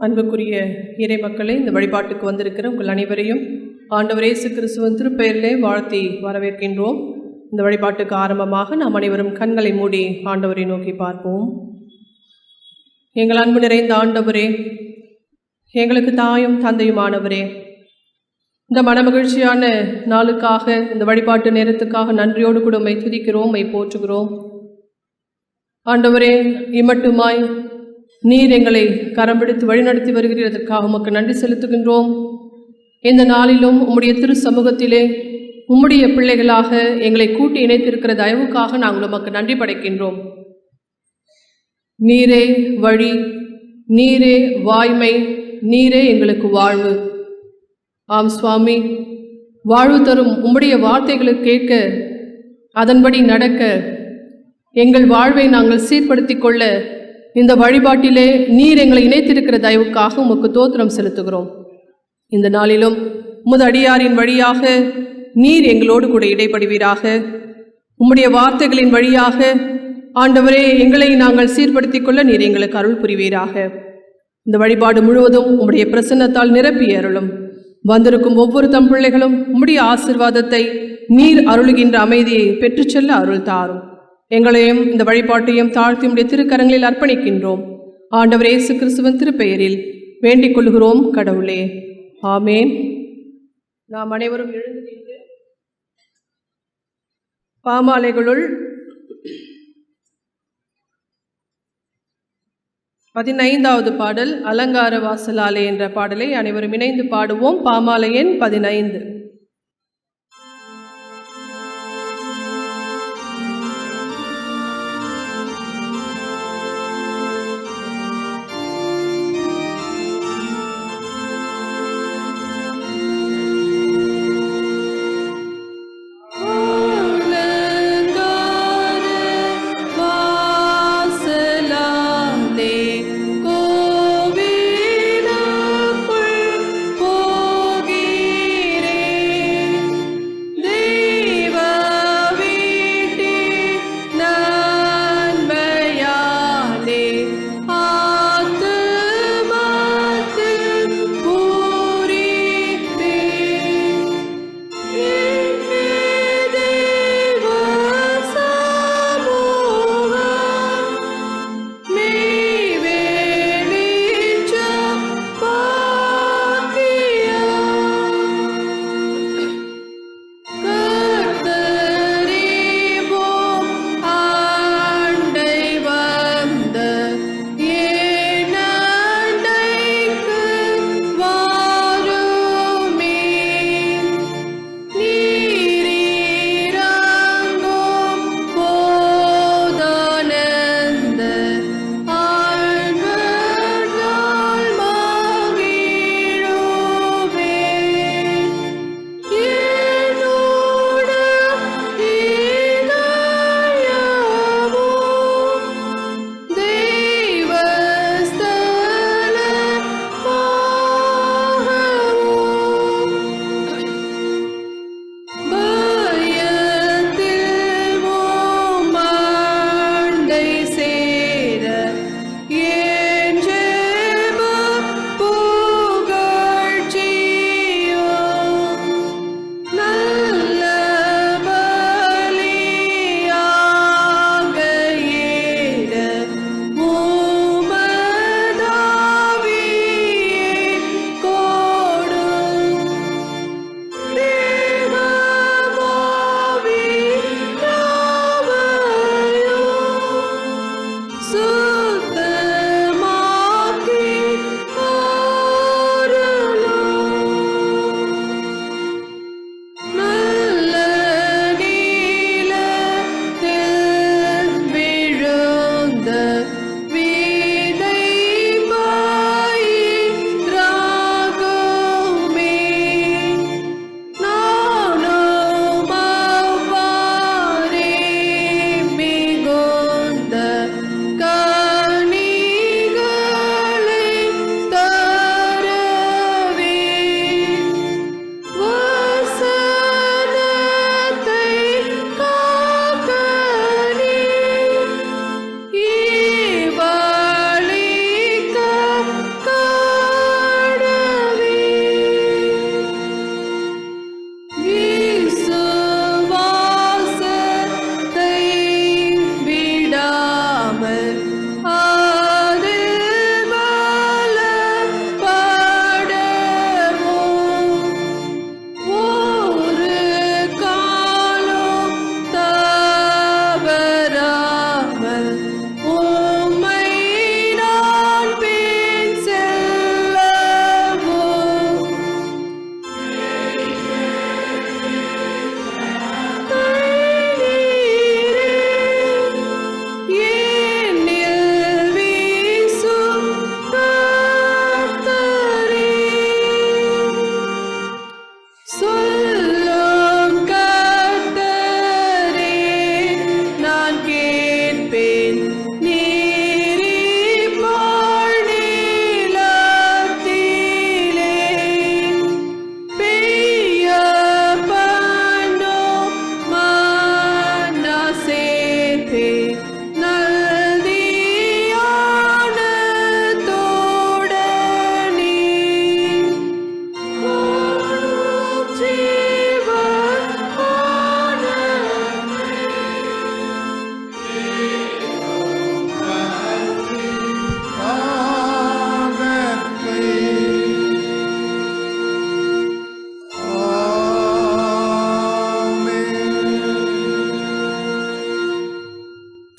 அன்புக்குரிய இறை மக்களே, இந்த வழிபாட்டுக்கு வந்திருக்கிற உங்கள் அனைவரையும் ஆண்டவர் இயேசு கிறிஸ்துவின் திருப்பெயரிலே வாழ்த்தி வரவேற்கின்றோம். இந்த வழிபாட்டுக்கு ஆரம்பமாக நாம் அனைவரும் கண்களை மூடி ஆண்டவரை நோக்கி பார்ப்போம். எங்கள் அன்பு நிறைந்த ஆண்டவரே, எங்களுக்கு தாயும் தந்தையுமானவரே, இந்த மனமகிழ்ச்சியான நாளுக்காக, இந்த வழிபாட்டு நேரத்துக்காக நன்றியோடு கூட உம்மை துதிக்கிறோம், உம்மை போற்றுகிறோம். ஆண்டவரே, இம்மட்டுமாய் நீர் எங்களை கரம் பிடித்து வழிநடத்தி வருகிறதற்காக உமக்கு நன்றி செலுத்துகின்றோம். இந்த நாளிலும் உம்முடைய திரு சமூகத்திலே உம்முடைய பிள்ளைகளாக எங்களை கூட்டி இணைத்திருக்கிற தயவுக்காக நாங்கள் உமக்கு நன்றி படைக்கின்றோம். நீரே வழி, நீரே வாய்மை, நீரே எங்களுக்கு வாழ்வு. ஆம் சுவாமி, வாழ்வு தரும் உம்முடைய வார்த்தைகளை கேட்க, அதன்படி நடக்க, எங்கள் வாழ்வை நாங்கள் சீர்படுத்தி கொள்ள இந்த வழிபாட்டிலே நீர் எங்களை இணைத்திருக்கிற தயவுக்காக உமக்கு தோத்திரம் செலுத்துகிறோம். இந்த நாளிலும் உமது அடியாரின் வழியாக நீர் எங்களோடு கூட இடைப்படுவீராக. உம்முடைய வார்த்தைகளின் வழியாக ஆண்டவரே எங்களை நாங்கள் சீர்படுத்தி கொள்ள நீர் எங்களுக்கு அருள் புரிவீராக. இந்த வழிபாடு முழுவதும் உம்முடைய பிரசன்னத்தால் நிரப்பி அருளும். வந்திருக்கும் ஒவ்வொரு தம் பிள்ளைகளும் உம்முடைய ஆசீர்வாதத்தை, நீர் அருளுகின்ற அமைதியை பெற்றுச் செல்ல அருள் தாரும். எங்களையும் இந்த வழிபாட்டையும் தாழ்த்தி உம்முடைய திருக்கரங்களில் அர்ப்பணிக்கின்றோம். ஆண்டவர் இயேசு கிறிஸ்துவின் திருப்பெயரில் வேண்டிக் கொள்கிறோம் கடவுளே, ஆமேன். நாம் அனைவரும் எழுந்து நின்று பாமாலைகளுள் 15வது பாடல் அலங்கார வாசலாலே என்ற பாடலை அனைவரும் இணைந்து பாடுவோம். பாமாலை எண் 15. போகிறேன்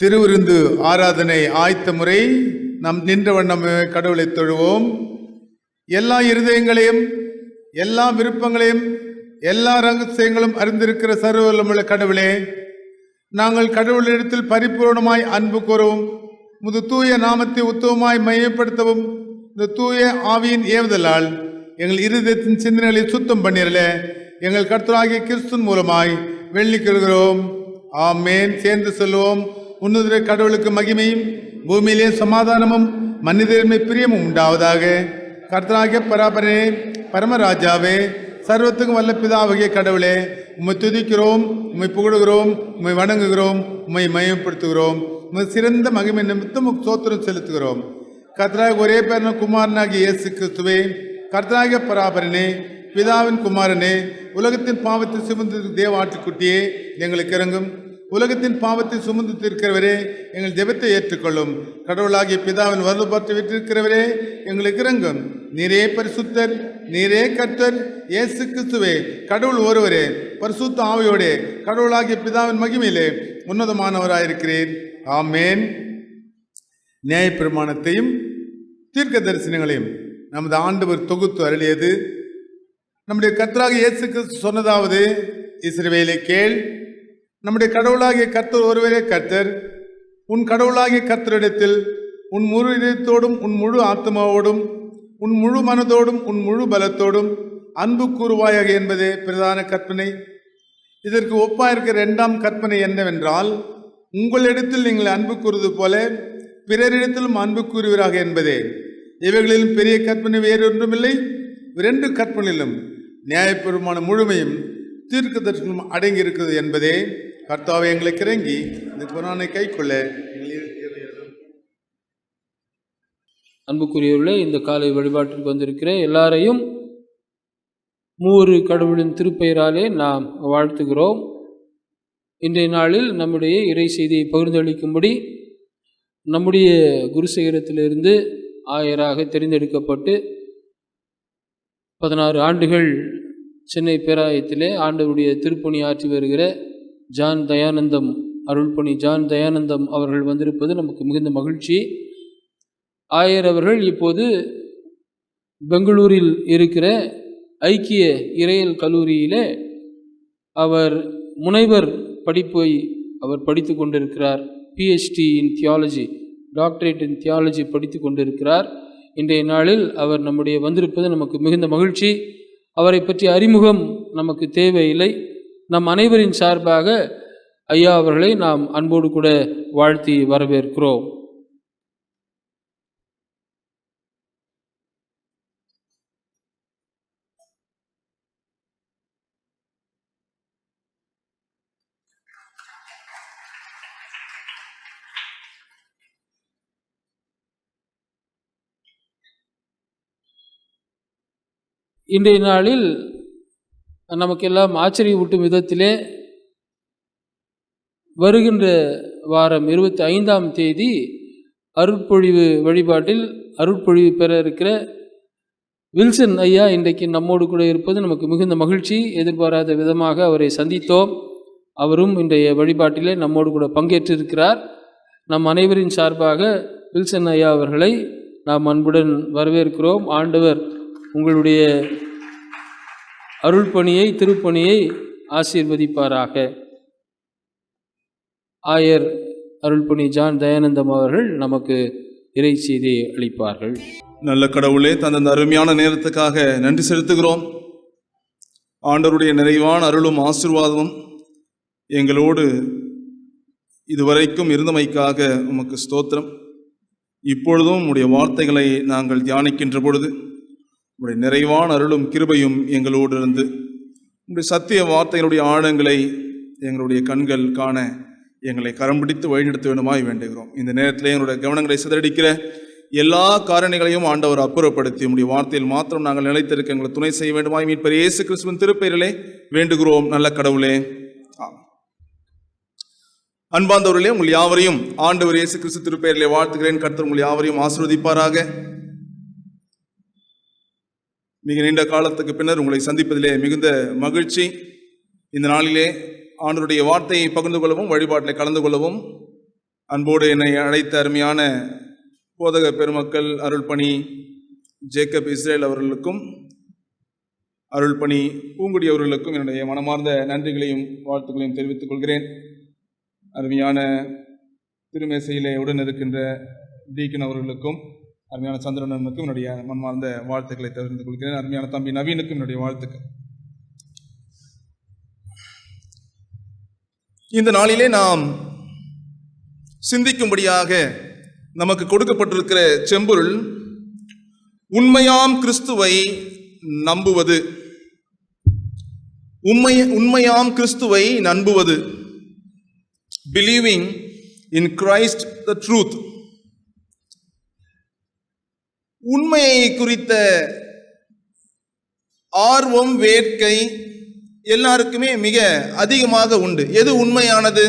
திருவிருந்து ஆராதனை ஆயத்த முறை. நாம் நின்ற வண்ணம் கடவுளை தொழுவோம். எல்லா இருதயங்களையும், எல்லா விருப்பங்களையும், எல்லா ரகசியங்களும் அறிந்திருக்கிற சர்வவல்லமுள்ள கடவுளே, நாங்கள் கடவுளிடத்தில் பரிபூர்ணமாய் அன்பு கூறவும், முது தூய நாமத்தை உத்தவமாய் மையப்படுத்தவும், இந்த தூய ஆவியின் ஏவுதலால் எங்கள் இருதயத்தின் சிந்தனைகளை சுத்தம் பண்ணிரல எங்கள் கர்த்தராகிய கிறிஸ்துவின் மூலமாய் வெள்ளிக்கிறோம். ஆமேன். சேர்ந்து சொல்லுவோம். உன்னத கடவுளுக்கு மகிமையும் பூமியிலே சமாதானமும் மனிதர்மை பிரியமும் உண்டாவதாக. கர்த்தராகிய பராபரனே, பரமராஜாவே, சர்வத்துக்கும் வல்ல பிதாவாகிய கடவுளே, உம்மை துதிக்கிறோம், உம்மை புகழுகிறோம், உம்மை வணங்குகிறோம், உம்மை மையப்படுத்துகிறோம். உம்மை சிறந்த மகிமை நிமித்தம் சோத்திரம் செலுத்துகிறோம். கர்த்தராகிய ஒரே பேரன குமாரனாகிய இயேசு கிறிஸ்துவே, கர்த்தராகிய பராபரனே, பிதாவின் குமாரனே, உலகத்தின் பாவத்தை சுமந்து தேவ ஆட்டுக்குட்டியே, எங்களுக்கு இறங்கும். உலகத்தின் பாவத்தை சுமந்து தீர்க்கிறவரே, எங்கள் ஜெபத்தை ஏற்றுக்கொள்ளும். கடவுளாகிய பிதாவின் வரலாற்றை விட்டிருக்கிறவரே, எங்களுக்கு இறங்கும். நீரே பரிசுத்தர், நீரே கர்த்தர், இயேசு கிறிஸ்துவே கடவுள் ஒருவரே, பரிசுத்த ஆவியோடே கடவுளாகிய பிதாவின் மகிமையிலே உன்னதமானவராயிருக்கிறேன். ஆமேன். நியாயப்பிரமாணத்தையும் தீர்க்க தரிசனங்களையும் நமது ஆண்டவர் தொகுத்து அருளியது. நம்முடைய கர்த்தராகிய இயேசு கிறிஸ்து சொன்னதாவது, இஸ்ரவேலே கேள், நம்முடைய கடவுளாகிய கர்த்தர் ஒருவரே கர்த்தர். உன் கடவுளாகிய கர்த்தரிடத்தில் உன் முழு இதயத்தோடும், உன் முழு ஆத்மாவோடும், உன் முழு மனதோடும், உன் முழு பலத்தோடும் அன்பு கூறுவாயாக என்பதே பிரதான கற்பனை. இதற்கு ஒப்பாயிருக்கிற இரண்டாம் கற்பனை என்னவென்றால், உங்களிடத்தில் நீங்கள் அன்பு கூறுவது போல பிறரிடத்திலும் அன்பு கூறுவீராக என்பதே. இவைகளிலும் பெரிய கற்பனை வேறொன்றுமில்லை. இரண்டு கற்பனையிலும் நியாயபூர்வமான முழுமையும் தீர்க்க தரிசனமும் அடங்கி இருக்கிறது என்பதே. கர்த்தாவை எங்களுக்கு இறங்கி இந்த குர்ஆனை கைக்கொள்ள. அன்புக்குரியவர்களே, இந்த காலை வழிபாட்டிற்கு வந்திருக்கிற எல்லாரையும் மூவரு கடவுளின் திருப்பெயராலே நாம் வாழ்த்துகிறோம். இன்றைய நாளில் நம்முடைய இறை செய்தியை பகிர்ந்தளிக்கும்படி நம்முடைய குருசேகரத்திலிருந்து ஆயராக தெரிந்தெடுக்கப்பட்டு 16 ஆண்டுகள் சென்னை பேராயத்திலே ஆண்டவருடைய திருப்பணி ஆற்றி வருகிற ஜான் தயானந்தம், அருள்பணி ஜான் தயானந்தம் அவர்கள் வந்திருப்பது நமக்கு மிகுந்த மகிழ்ச்சி. ஆயர் அவர்கள் இப்போது பெங்களூரில் இருக்கிற ஐக்கிய இறையியல் கல்லூரியிலே அவர் முனைவர் படிப்பை அவர் படித்து கொண்டிருக்கிறார். PhD in theology, doctorate in theology படித்து கொண்டிருக்கிறார். இன்றைய நாளில் அவர் நம்முடைய வந்திருப்பது நமக்கு மிகுந்த மகிழ்ச்சி. அவரை பற்றிய அறிமுகம் நமக்கு தேவையில்லை. நம் அனைவரின் சார்பாக ஐயா அவர்களை நாம் அன்போடு கூட வாழ்த்தி வரவேற்கிறோம். இன்றைய நாளில் நமக்கெல்லாம் ஆச்சரியவூட்டும் விதத்திலே வருகின்ற வாரம் 25ஆம் தேதி அருட்பொழிவு வழிபாட்டில் அருட்பொழிவு பெற இருக்கிற வில்சன் ஐயா இன்றைக்கு நம்மோடு கூட இருப்பது நமக்கு மிகுந்த மகிழ்ச்சி. எதிர்பாராத விதமாக அவரை சந்தித்தோம். அவரும் இன்றைய வழிபாட்டிலே நம்மோடு கூட பங்கேற்றிருக்கிறார். நம் அனைவரின் சார்பாக வில்சன் ஐயா அவர்களை நாம் அன்புடன் வரவேற்கிறோம். ஆண்டவர் உங்களுடைய அருள்பணியை, திருப்பணியை ஆசீர்வதிப்பாராக. ஆயர் அருள்பணி ஜான் தயானந்தம் அவர்கள் நமக்கு இறை செய்தியை அளிப்பார்கள். நல்ல கடவுளே, தந்த அருமையான நேரத்துக்காக நன்றி செலுத்துகிறோம். ஆண்டவருடைய நிறைவான அருளும் ஆசீர்வாதமும் எங்களோடு இதுவரைக்கும் இருந்தமைக்காக உமக்கு ஸ்தோத்திரம். இப்பொழுதும் உம்முடைய வார்த்தைகளை நாங்கள் தியானிக்கின்ற பொழுது உம்முடைய நிறைவான அருளும் கிருபையும் எங்களோடு இருந்து உம்முடைய சத்திய வார்த்தைகளுடைய ஆழங்களை எங்களுடைய கண்கள் காண எங்களை கரம் பிடித்து வழிநடத்த வேண்டுமாய் வேண்டுகிறோம். இந்த நேரத்தில் எங்களுடைய கவனங்களை சிதறடிக்கிற எல்லா காரணிகளையும் ஆண்டவர் அப்புறப்படுத்தி உம்முடைய வார்த்தையில் மாத்திரம் நாங்கள் நிலைத்திருக்க எங்களை துணை செய்ய வேண்டுமாய் மீட்பர் இயேசு கிறிஸ்துவின் திருப்பெயரிலே வேண்டுகிறோம். நல்ல கடவுளே, அன்பார்ந்தவர்களே, உங்கள் யாவரையும் ஆண்டவர் இயேசு கிறிஸ்து திருப்பெயரிலே வாழ்த்துகிறேன். கர்த்தர் உங்கள் யாவரையும் ஆசீர்வதிப்பாராக. மிக நீண்ட காலத்துக்கு பின்னர் உங்களை சந்திப்பதிலே மிகுந்த மகிழ்ச்சி. இந்த நாளிலே ஆண்டவருடைய வார்த்தையை பகிர்ந்து கொள்ளவும் வழிபாட்டில் கலந்து கொள்ளவும் அன்போடு என்னை அழைத்த அருமையான போதக பெருமக்கள் அருள்பணி ஜேக்கப் இஸ்ரேல் அவர்களுக்கும் அருள்பணி பூங்குடி அவர்களுக்கும் என்னுடைய மனமார்ந்த நன்றிகளையும் வாழ்த்துக்களையும் தெரிவித்துக் கொள்கிறேன். அருமையான திருமேசையிலே உடன் இருக்கின்ற டீக்கன் அவர்களுக்கும் அருமையான சந்திரனனுக்கும் என்னுடைய மனமார்ந்த வாழ்த்துக்களை தெரிவித்துக் கொள்கிறேன். அருமையான தம்பி நவீனுக்கும் என்னுடைய வாழ்த்துக்கள். இந்த நாளிலே நாம் சிந்திக்கும்படியாக நமக்கு கொடுக்கப்பட்டிருக்கிற செம்பொருள் உண்மையாம் கிறிஸ்துவை நம்புவது. உண்மையாம் கிறிஸ்துவை நம்புவது, believing in Christ the truth. உண்மையை குறித்த ஆர்வம், வேட்கை எல்லாருக்குமே மிக அதிகமாக உண்டு. எது உண்மையானது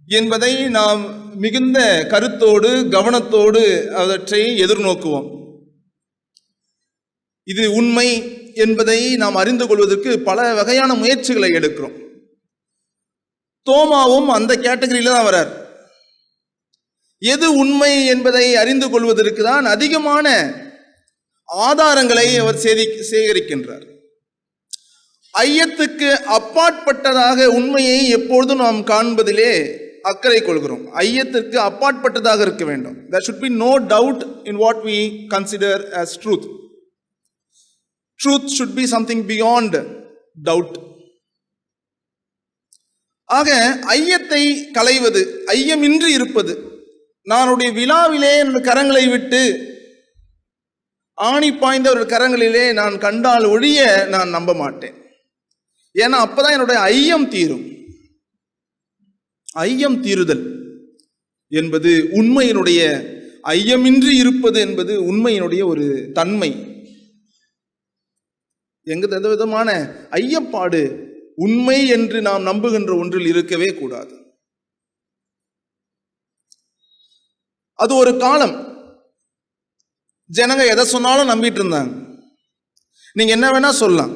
என்பதை நாம் மிகுந்த கருத்தோடு கவனத்தோடு அவற்றை எதிர்நோக்குவோம். இது உண்மை என்பதை நாம் அறிந்து கொள்வதற்கு பல வகையான முயற்சிகளை எடுக்கிறோம். தோமாவும் அந்த கேட்டகரியில தான் வரார். எது உண்மை என்பதை அறிந்து கொள்வதற்கு தான் அதிகமான ஆதாரங்களை அவர் சேகரிக்கின்றார். ஐயத்துக்கு அப்பாற்பட்டதாக உண்மையை எப்பொழுதும் நாம் காண்பதிலே அக்கறை கொள்கிறோம். ஐயத்திற்கு அப்பாற்பட்டதாக இருக்க வேண்டும். There should be no doubt in what we consider as truth. Truth should be something beyond doubt. ஆக ஐயத்தை களைவது, ஐயமின்றி இருப்பது. நானுடைய விழாவிலே கரங்களை விட்டு ஆணி பாய்ந்த ஒரு கரங்களிலே நான் கண்டால் ஒழிய நான் நம்ப மாட்டேன். ஏன்னா அப்பதான் என்னுடைய ஐயம் தீரும். ஐயம் தீருதல் என்பது உண்மையினுடைய, ஐயமின்றி இருப்பது என்பது உண்மையினுடைய ஒரு தன்மை. எந்த விதமான ஐயப்பாடு உண்மை என்று நாம் நம்புகின்ற ஒன்றில் இருக்கவே கூடாது. அது ஒரு காலம். ஜனங்க எதை சொன்னாலும் நம்பிட்டு இருந்தாங்க. நீங்க என்ன வேணா சொல்லலாம்,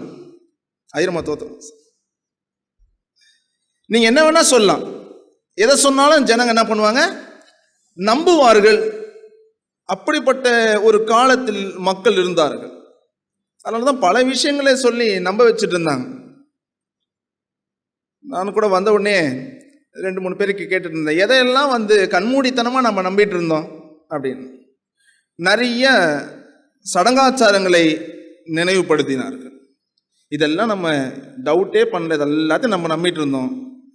நீங்க என்ன வேணா சொல்லலாம், எதை சொன்னாலும் ஜனங்க என்ன பண்ணுவாங்க, நம்புவார்கள். அப்படிப்பட்ட ஒரு காலத்தில் மக்கள் இருந்தார்கள். அதனாலதான் பல விஷயங்களை சொல்லி நம்ப வச்சுட்டு இருந்தாங்க. நான் கூட வந்த உடனே 2-3 பேருக்கு கேட்டுட்டு இருந்தேன், எதையெல்லாம் கண்மூடித்தனமா நம்ம நம்பிட்டு இருந்தோம் அப்படின்னு. நிறைய சடங்காச்சாரங்களை நினைவுபடுத்தினார்கள். இதெல்லாம் நம்ம டவுட்டே பண்ணல, எல்லாத்தையும் நம்ம நம்பிட்டு இருந்தோம்.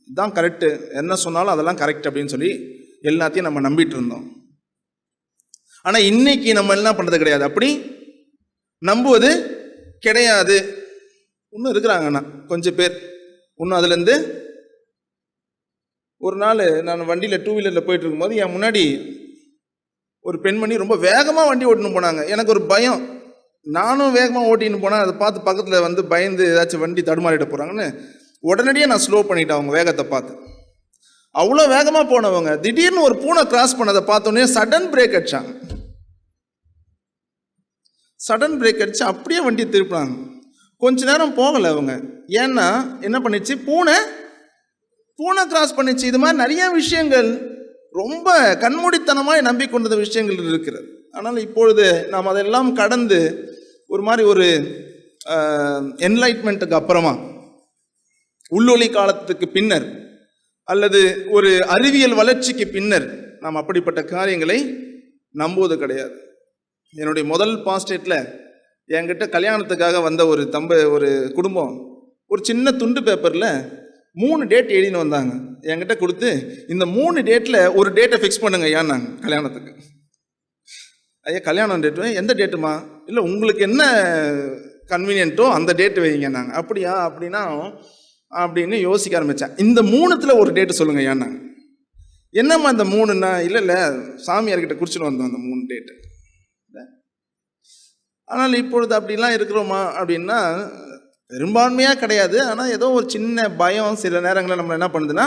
இதுதான் கரெக்டு, என்ன சொன்னாலும் அதெல்லாம் கரெக்ட் அப்படின்னு சொல்லி எல்லாத்தையும் நம்ம நம்பிட்டு இருந்தோம். ஆனா இன்னைக்கு நம்ம என்ன பண்றது கிடையாது, அப்படி நம்புவது கிடையாது. இன்னும் இருக்கிறாங்கண்ணா கொஞ்சம் பேர். இன்னும் அதுலேருந்து ஒரு நாள் நான் வண்டியில் 2 வீலரில் போயிட்டு இருக்கும்போது என் முன்னாடி ஒரு பெண்மணி ரொம்ப வேகமாக வண்டி ஓட்டின்னு போனாங்க. எனக்கு ஒரு பயம். நானும் வேகமாக ஓட்டின்னு போனேன். அதை பார்த்து பக்கத்தில் பயந்து ஏதாச்சும் வண்டி தடுமாறிட போகிறாங்கன்னு உடனடியாக நான் ஸ்லோ பண்ணிட்டேன். அவங்க வேகத்தை பார்த்து அவ்வளோ வேகமாக போனவங்க திடீர்னு ஒரு பூனை கிராஸ் பண்ணதை பார்த்தோன்னே சடன் பிரேக் அடிச்சாங்க. சடன் பிரேக் அடிச்சு அப்படியே வண்டியை திருப்பினாங்க. கொஞ்ச நேரம் போகலை அவங்க. ஏன்னா என்ன பண்ணிச்சு, பூனை கிராஸ் பண்ணிச்சு. இது மாதிரி நிறைய விஷயங்கள் ரொம்ப கண்மூடித்தனமாய் நம்பிக்கொண்ட விஷயங்கள் இருக்கிறது. ஆனால் இப்பொழுது நாம் அதெல்லாம் கடந்து ஒரு மாதிரி ஒரு என்லைட்மெண்ட்டுக்கு அப்புறமா, உள்ளொளி காலத்துக்கு பின்னர் அல்லது ஒரு அறிவியல் வளர்ச்சிக்கு பின்னர் நாம் அப்படிப்பட்ட காரியங்களை நம்புவது கிடையாது. என்னுடைய முதல் பாஸ்டேட்டில் என்கிட்ட கல்யாணத்துக்காக வந்த ஒரு குடும்பம் ஒரு சின்ன துண்டு பேப்பரில் 3 டேட் எழுதின்னு வந்தாங்க. என்கிட்ட கொடுத்து, இந்த 3 டேட்டில் ஒரு டேட்டை ஃபிக்ஸ் பண்ணுங்க ஏன்னாங்க கல்யாணத்துக்கு. ஐயா கல்யாணம் டேட்டு எந்த டேட்டுமா? இல்லை உங்களுக்கு என்ன கன்வீனியன்ட்டோ அந்த டேட்டு வைங்க. நாங்கள் அப்படியா அப்படின்னா அப்படின்னு யோசிக்க ஆரம்பித்தேன். இந்த 3த்தில் ஒரு டேட்டு சொல்லுங்க ஏன்னாங்க. என்னம்மா இந்த 3ன்னா? இல்லை சாமியார்கிட்ட குறிச்சிட்டு வந்தோம் அந்த 3 டேட்டு. ஆனால் இப்பொழுது அப்படிலாம் இருக்கிறோமா அப்படின்னா பெரும்பான்மையாக கிடையாது. ஆனால் ஏதோ ஒரு சின்ன பயம் சில நேரங்களில் நம்ம என்ன பண்ணுதுன்னா,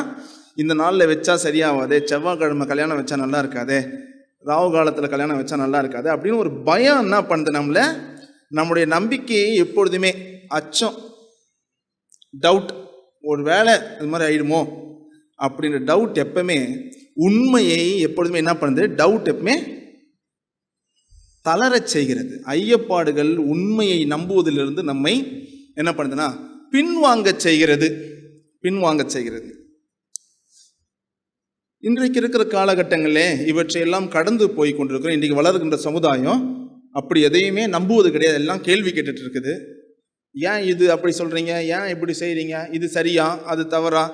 இந்த நாளில் வச்சா சரியாகாதே, செவ்வாய்க்கிழமை கல்யாணம் வச்சா நல்லா இருக்காதே, ராகு காலத்தில் கல்யாணம் வச்சா நல்லா இருக்காது அப்படின்னு ஒரு பயம் என்ன பண்ணுது நம்மளை. நம்முடைய நம்பிக்கையை எப்பொழுதுமே அச்சம், டவுட், ஒரு வேளை இது மாதிரி ஆயிடுமோ அப்படின்ற டவுட் எப்பவுமே உண்மையை எப்பொழுதுமே என்ன பண்ணுது? டவுட் எப்பவுமே தளரச் செய்கிறது. ஐயப்பாடுகள் உண்மையை நம்புவதிலிருந்து நம்மை என்ன பண்ணுதுன்னா பின்வாங்கச் செய்கிறது. இன்றைக்கு இருக்கிற காலகட்டங்களிலே இவற்றையெல்லாம் கடந்து போய் கொண்டிருக்கிறோம். இன்றைக்கு வளர்கின்ற சமுதாயம் அப்படி எதையுமே நம்புவது கிடையாது. எல்லாம் கேள்வி கேட்டுட்டு இருக்குது. ஏன் இது அப்படி சொல்றீங்க? ஏன் இப்படி செய்றீங்க? இது சரியா? அது தவறா?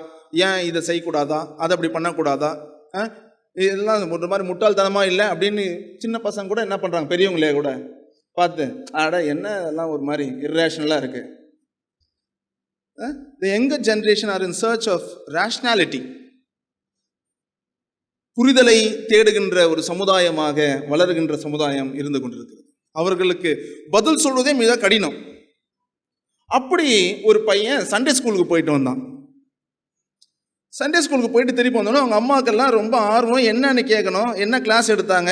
ஏன் இதை செய்யக்கூடாதா? அதை அப்படி பண்ணக்கூடாதா? இதெல்லாம் ஒரு மாதிரி முட்டாள்தனமா இல்லை அப்படின்னு சின்ன பசங்க கூட என்ன பண்றாங்க, பெரியவங்களே கூட பார்த்து என்ன எல்லாம் ஒரு மாதிரி இர்ரேஷனலா இருக்கு. The younger generation are in search of rationality. புரிதலை தேடுகின்ற ஒரு சமுதாயமாக வளர்கின்ற சமுதாயம் இருந்து கொண்டிருக்கிறது. அவர்களுக்கு பதில் சொல்வதே மிக கடினம். அப்படி ஒரு பையன் சண்டே ஸ்கூலுக்கு போயிட்டு வந்தான். சண்டே ஸ்கூலுக்கு போயிட்டு திருப்பி வந்தோன்னா அவங்க அம்மாக்கெல்லாம் ரொம்ப ஆர்வம். என்னன்னு கேட்கணும், என்ன கிளாஸ் எடுத்தாங்க,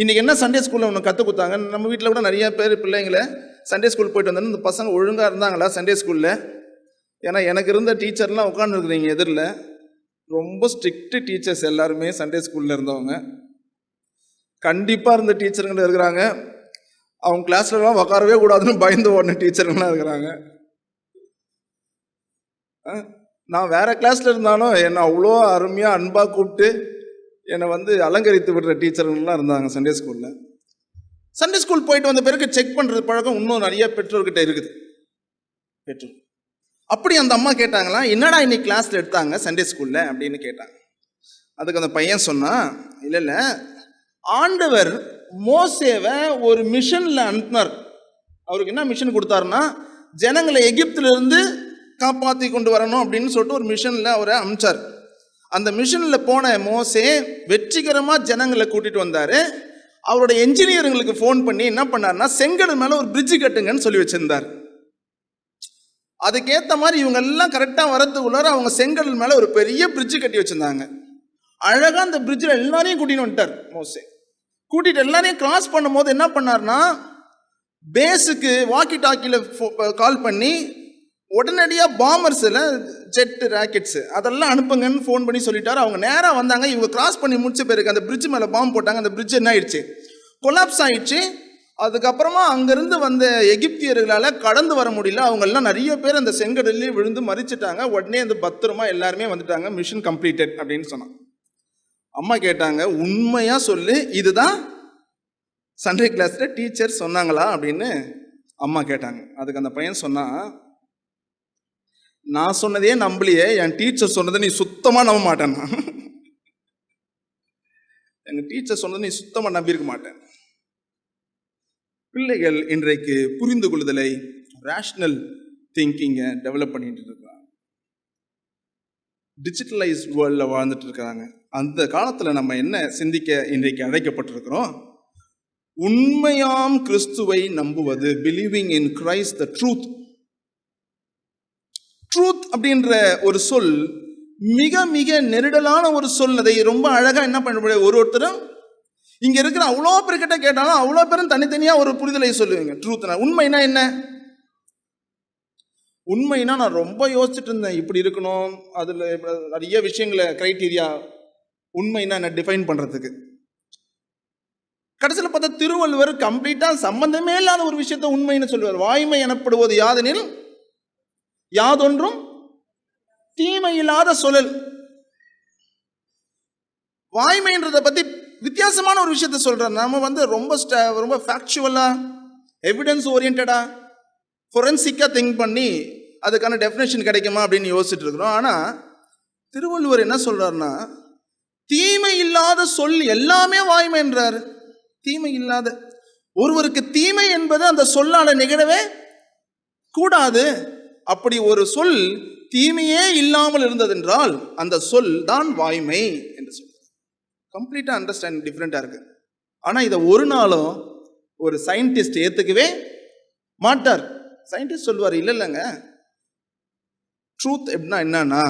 இன்னைக்கு என்ன சண்டே ஸ்கூலில் ஒன்று கற்றுக் கொடுத்தாங்க. நம்ம வீட்டில் கூட நிறைய பேர் பிள்ளைங்களை சண்டே ஸ்கூல் போயிட்டு வந்தோன்னா இந்த பசங்க ஒழுங்காக இருந்தாங்களா சண்டே ஸ்கூலில்? ஏன்னா எனக்கு இருந்த டீச்சர்லாம் உட்காந்துருக்குறீங்க எதிரில், ரொம்ப ஸ்ட்ரிக்ட் டீச்சர்ஸ் எல்லாருமே சண்டே ஸ்கூலில் இருந்தவங்க. கண்டிப்பாக இருந்த டீச்சருங்களும் இருக்கிறாங்க. அவங்க கிளாஸ்லலாம் உட்காரவே கூடாதுன்னு பயந்து ஓடின டீச்சருங்களாம் இருக்கிறாங்க. நான் வேற கிளாஸ்ல இருந்தாலும் என்னை அவ்வளோ அருமையாக அன்பாக கூப்பிட்டு என்னை அலங்கரித்து விடுற டீச்சருங்களாம் இருந்தாங்க சண்டே ஸ்கூலில். சண்டே ஸ்கூல் போயிட்டு வந்த பிறகு செக் பண்ணுறது பழக்கம் இன்னும் நிறைய பெற்றோர்கிட்ட இருக்குது. பெற்றோர் அப்படி அந்த அம்மா கேட்டாங்களாம், என்னடா இன்னைக்கு கிளாஸில் எடுத்தாங்க சண்டே ஸ்கூலில் அப்படின்னு கேட்டாங்க. அதுக்கு அந்த பையன் சொன்னா, இல்லை ஆண்டவர் மோசேவை ஒரு மிஷனில் அனுப்பினார். அவருக்கு என்ன மிஷன் கொடுத்தாருன்னா, ஜனங்களை எகிப்திலிருந்து காப்பாற்றி கொண்டு வரணும் அப்படின்னு சொல்லிட்டு ஒரு மிஷனில் அவரை அனுப்பிச்சார். அந்த மிஷனில் போன மோசே வெற்றிகரமாக ஜனங்களை கூட்டிகிட்டு வந்தார். அவரோட என்ஜினியருங்களுக்கு ஃபோன் பண்ணி என்ன பண்ணார்னா, செங்கல் மேலே ஒரு பிரிட்ஜு கட்டுங்கன்னு சொல்லி வச்சுருந்தார். அதுக்கேற்ற மாதிரி இவங்க எல்லாம் கரெக்டாக வரதுக்குள்ளார அவங்க செங்கல் மேலே ஒரு பெரிய பிரிட்ஜு கட்டி வச்சுருந்தாங்க. அழகாக அந்த பிரிட்ஜில் எல்லாரையும் கூட்டின்னு வந்துட்டார் மோசே. கூட்டிகிட்டு எல்லாரையும் கிராஸ் பண்ணும் போது என்ன பண்ணார்னா, பேஸுக்கு வாக்கி டாக்கியில் கால் பண்ணி உடனடியாக பாம்பர்ஸில் ஜெட்டு ராக்கெட்ஸு அதெல்லாம் அனுப்புங்கன்னு ஃபோன் பண்ணி சொல்லிட்டார். அவங்க நேராக வந்தாங்க. இவங்க கிராஸ் பண்ணி முடிச்ச பிறகு அந்த பிரிட்ஜ் மேலே பாம்பு போட்டாங்க. அந்த பிரிட்ஜ் என்ன ஆயிடுச்சு, கொலாப்ஸ் ஆயிடுச்சு. அதுக்கப்புறமா அங்கேருந்து வந்த எகிப்தியர்களால் கடந்து வர முடியல. அவங்கெல்லாம் நிறைய பேர் அந்த செங்கடல்லே விழுந்து மறிச்சிட்டாங்க. உடனே அந்த பத்திரமா எல்லாருமே வந்துட்டாங்க. மிஷன் கம்ப்ளீட்டட் அப்படின்னு சொன்னாங்க. அம்மா கேட்டாங்க, உண்மையா சொல்லு, இதுதான் சண்டே கிளாஸ்ல டீச்சர் சொன்னாங்களா அப்படின்னு அம்மா கேட்டாங்க. அதுக்கு அந்த பையன் சொன்னா, நான் சொன்னதே நம்பலையே, என் டீச்சர் சொன்னதை நீ சுத்தமா நம்ப மாட்டேன்னா. எங்க டீச்சர் சொன்னதை நீ சுத்தமா நம்பியிருக்க மாட்டேன். பிள்ளைகள் இன்றைக்கு புரிந்து கொள்ளுதலை, ரேஷனல் திங்கிங்கை டெவலப் பண்ணிட்டு இருக்காங்க. டிஜிட்டலைஸ் வேர்ல்டில் வாழ்ந்துட்டு இருக்கிறாங்க. அந்த காலத்தில் நம்ம என்ன சிந்திக்க இன்றைக்கு அழைக்கப்பட்டிருக்கிறோம்? உண்மையாம் கிறிஸ்துவை நம்புவது, believing in Christ the truth. Truth அப்படின்ற ஒரு சொல் மிக மிக நெருடலான ஒரு சொல். அதை ரொம்ப அழகாக என்ன பண்ண முடியாது, ஒருத்தரும் இங்க இருக்கிற அவ்வளோ பேர்கிட்ட கேட்டாலும் அவ்வளோ பேரும் தனித்தனியா ஒரு புரிதலை சொல்லுவீங்க. ட்ரூத்னா உண்மைனா என்ன? உண்மைனா நான் ரொம்ப யோசிச்சுட்டு இருந்தேன், இப்படி இருக்கணும், அதுல நிறைய விஷயங்களை கிரைட்டீரியா உண்மைனா என்ன டிஃபைன் பண்றதுக்கு. கடைசியில் பார்த்தா திருவள்ளுவர் கம்ப்ளீட்டா சம்பந்தமே இல்லாத ஒரு விஷயத்த உண்மைன்னு சொல்லுவார். வாய்மை எனப்படுவது யாதெனில் யாதொன்றும் தீமை இல்லாத சொல்லல். வாய்மைன்றதை பத்தி வித்தியாசமான ஒரு விஷயத்த சொல்றார். நாம ரொம்ப ஃபேக்சுவலா, எவிடன்ஸ் ஓரியன்டா, ஃபொரென்சிக்கா திங்க் பண்ணி அதுக்கான டெஃபினேஷன் கிடைக்குமா அப்படின்னு யோசிச்சுட்டு இருக்கிறோம். ஆனா திருவள்ளுவர் என்ன சொல்றாருன்னா, தீமை இல்லாத சொல் எல்லாமே வாய்மை என்றார். தீமை இல்லாத ஒருவருக்கு தீமை என்பது அந்த சொல்லால நிகழவே கூடாது. அப்படி ஒரு சொல் தீமையே இல்லாமல் இருந்ததென்றால் அந்த சொல் தான் வாய்மை என்று சொல்றார். கம்ப்ளீட்டா அண்டர்ஸ்டாண்டிங் டிஃப்ரெண்டா இருக்கு. ஆனா இதை ஒரு நாளும் ஒரு சயின்டிஸ்ட் ஏத்துக்கவே மாட்டார். சயின்டிஸ்ட் சொல்லுவார், இல்லைங்க, ட்ரூத் எப்படின்னா என்னன்னா,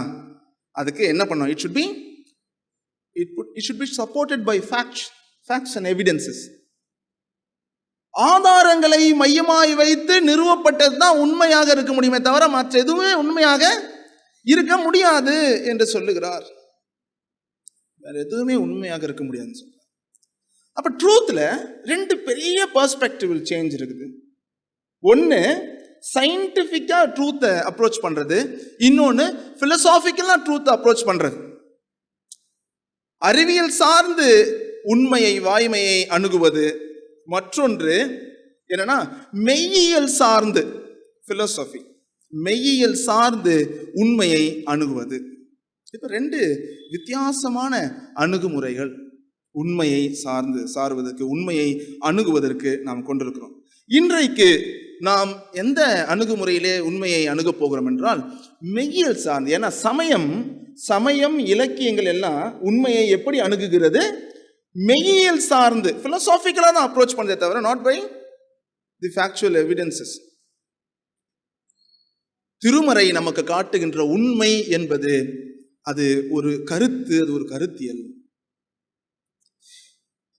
அதுக்கு என்ன பண்ணோம், it should be supported by facts and evidences. ஆதாரங்களை மையமாய் வைத்து நிறுவப்பட்டது தான் உண்மையாக இருக்க முடியுமே தவிர மற்ற எதுவுமே உண்மையாக இருக்க முடியாது என்று சொல்லுகிறார். வேற எதுவுமே உண்மையாக இருக்க முடியாதுன்னு சொல்றார். அப்ப ட்ரூத்ல ரெண்டு பெரிய பெர்ஸ்பெக்டிவ் சேஞ்ச் இருக்குது. ஒன்று சயின்டிஃபிக்கா ட்ரூத்தை அப்ரோச் பண்றது, இன்னொன்று பிலசாபிக்கலா ட்ரூத்தை அப்ரோச் பண்றது. அறிவியல் சார்ந்து உண்மையை வாய்மையை அணுகுவது, மற்றொன்று என்னன்னா மெய்யியல் சார்ந்து பிலோசபி, மெய்யியல் சார்ந்து உண்மையை அணுகுவது. இப்ப ரெண்டு வித்தியாசமான அணுகுமுறைகள் உண்மையை சார்வதற்கு, உண்மையை அணுகுவதற்கு நாம் கொண்டிருக்கிறோம். இன்றைக்கு நாம் எந்த அணுகுமுறையிலே உண்மையை அணுகப் போகிறோம் என்றால் மெய்யியல் சார்ந்து. ஏன்னா சமயம் இலக்கியங்கள் எல்லாம் உண்மையை எப்படி அணுகுகிறது? மெய்யியல் சார்ந்து, பிலோசாபிக்கலா தான் அப்ரோச் பண்ணதே தவிர not by the factual evidences. திருமறை நமக்கு காட்டுகின்ற உண்மை என்பது அது ஒரு கருத்து, அது ஒரு கருத்தியல்.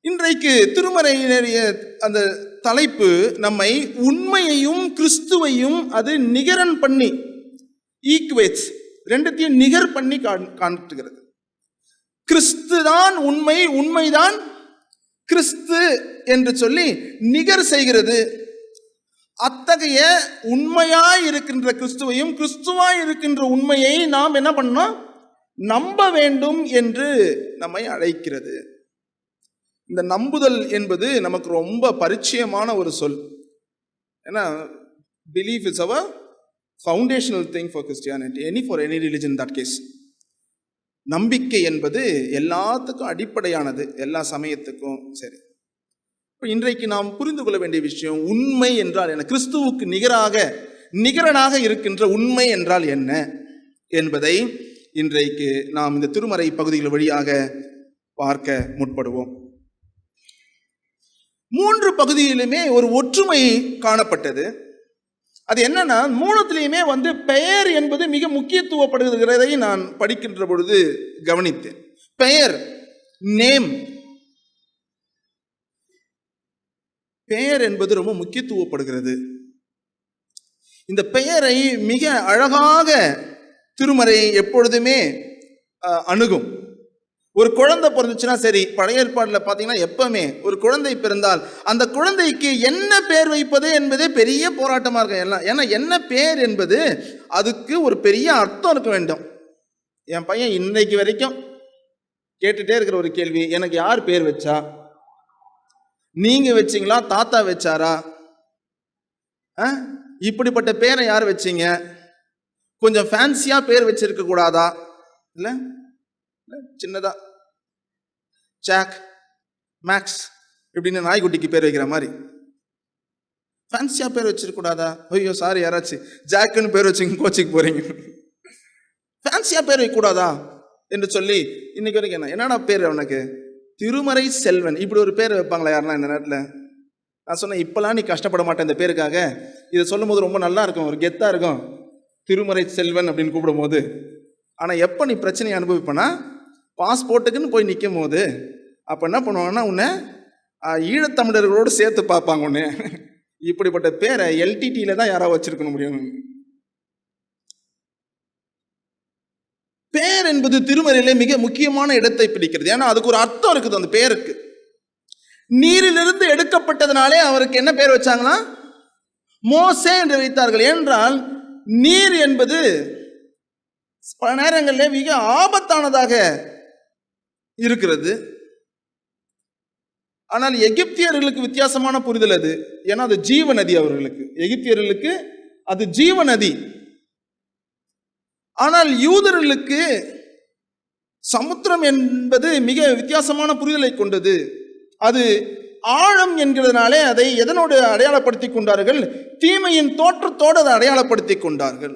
இன்றைக்கு திருமறையினுடைய அந்த தலைப்பு நம்மை உண்மையையும் கிறிஸ்துவையும் அது நிகரன் பண்ணி, ஈக்குவேட்ஸ், ரெண்டுத்தையும் நிகர் பண்ணி காட்டுகிறது. கிறிஸ்து தான் உண்மை, உண்மைதான் கிறிஸ்து என்று சொல்லி நிகர் செய்கிறது. அத்தகைய உண்மையாய் இருக்கின்ற கிறிஸ்துவையும் கிறிஸ்துவாய் இருக்கின்ற உண்மையை நாம் என்ன பண்ணோம்? நம்ப வேண்டும் என்று நம்மை அழைக்கிறது. இந்த நம்புதல் என்பது நமக்கு ரொம்ப பரிச்சயமான ஒரு சொல். ஏன்னா belief is our foundational thing for Christianity, for any religion that case. நம்பிக்கை என்பது எல்லாத்துக்கும் அடிப்படையானது, எல்லா சமயத்துக்கும் சரி. இன்றைக்கு நாம் புரிந்து கொள்ள வேண்டிய விஷயம், உண்மை என்றால் என்ன, கிறிஸ்துவுக்கு நிகரனாக இருக்கின்ற உண்மை என்றால் என்ன என்பதை இன்றைக்கு நாம் இந்த திருமறை பகுதிகள் வழியாக பார்க்க முற்படுவோம். 3 பகுதியிலுமே ஒரு ஒற்றுமை காணப்பட்டது. அது என்னன்னா, மூலத்திலையுமே பெயர் என்பது மிக முக்கியத்துவப்படுகிறதை நான் படிக்கின்ற பொழுது கவனித்தேன். பெயர், நேம், பெயர் என்பது ரொம்ப முக்கியத்துவப்படுகிறது. இந்த பெயரை மிக அழகாக திருமறை எப்பொழுதுமே அணுகும். ஒரு குழந்தை பிறந்துச்சுன்னா சரி, பழைய ஏற்பாட்டில் பார்த்தீங்கன்னா எப்பவுமே ஒரு குழந்தை பிறந்தால் அந்த குழந்தைக்கு என்ன பேர் வைப்பது என்பதே பெரிய போராட்டமாக இருக்கும் எல்லாம். ஏன்னா என்ன பேர் என்பது அதுக்கு ஒரு பெரிய அர்த்தம் இருக்க வேண்டும். என் பையன் இன்னைக்கு வரைக்கும் கேட்டுட்டே இருக்கிற ஒரு கேள்வி, எனக்கு யார் பேர் வச்சா? நீங்க வச்சிங்களா? தாத்தா வச்சாரா? இப்படிப்பட்ட பேரை யார் வச்சீங்க? கொஞ்சம் ஃபேன்சியா பேர் வச்சிருக்க கூடாதா? இல்ல சின்னதா ஜாக், மேக்ஸ் இப்படின்னு நாய்க்குட்டிக்கு பேர் வைக்கிற மாதிரி ஃபேன்சியா பேர் வச்சிருக்க கூடாதா? ஐயோ சாரி, யாராச்சும் ஜாக்குன்னு பேர் வச்சுங்க கோச்சிக்கு போறீங்க, ஃபேன்சியா பேர் வைக்க கூடாதா என்று சொல்லி இன்னைக்கு வரைக்கும் என்னடா பேர் அவனுக்கு? திருமறை செல்வன், இப்படி ஒரு பேர் வைப்பாங்களா யாருன்னா இந்த நேரத்தில்? நான் சொன்னேன், இப்பெல்லாம் நீ கஷ்டப்பட மாட்டேன் இந்த பேருக்காக. இதை சொல்லும் போது ரொம்ப நல்லா இருக்கும், ஒரு கெத்தா இருக்கும், திருமறை செல்வன் அப்படின்னு கூப்பிடும் போது. ஆனால் எப்போ நீ பிரச்சனையை அனுபவிப்பனா, பாஸ்போர்ட்டுக்குன்னு போய் நிற்கும் போது அப்போ என்ன பண்ணுவாங்கன்னா உன்னை ஈழத்தமிழர்களோடு சேர்த்து பார்ப்பாங்க. ஒன்று இப்படிப்பட்ட பேரை எல்டிடியில தான் யாராவது வச்சிருக்க முடியும். பேர் என்பது திருமறையிலே மிக முக்கியமான இடத்தை பிடிக்கிறது. ஏன்னா அதுக்கு ஒரு அர்த்தம் இருக்குது அந்த பேருக்கு. நீரிலிருந்து எடுக்கப்பட்டதுனாலே அவருக்கு என்ன பேர் வச்சாங்கன்னா மோசே என்று வைத்தார்கள். என்றால் நீர் என்பது பல நேரங்களில் மிக ஆபத்தானதாக இருக்கிறது. ஆனால் எகிப்தியர்களுக்கு வித்தியாசமான புரிதல் அது. ஏன்னா அது ஜீவ நதி, அவர்களுக்கு, எகிப்தியர்களுக்கு அது ஜீவ நதி. ஆனால் யூதர்களுக்கு சமுத்திரம் என்பது மிக வித்தியாசமான புரிதலை கொண்டது. அது ஆழம் என்கிறதுனாலே அதை எதனோடு அடையாளப்படுத்தி கொண்டார்கள்? தீமையின் தோற்றத்தோடு அதை அடையாளப்படுத்தி கொண்டார்கள்.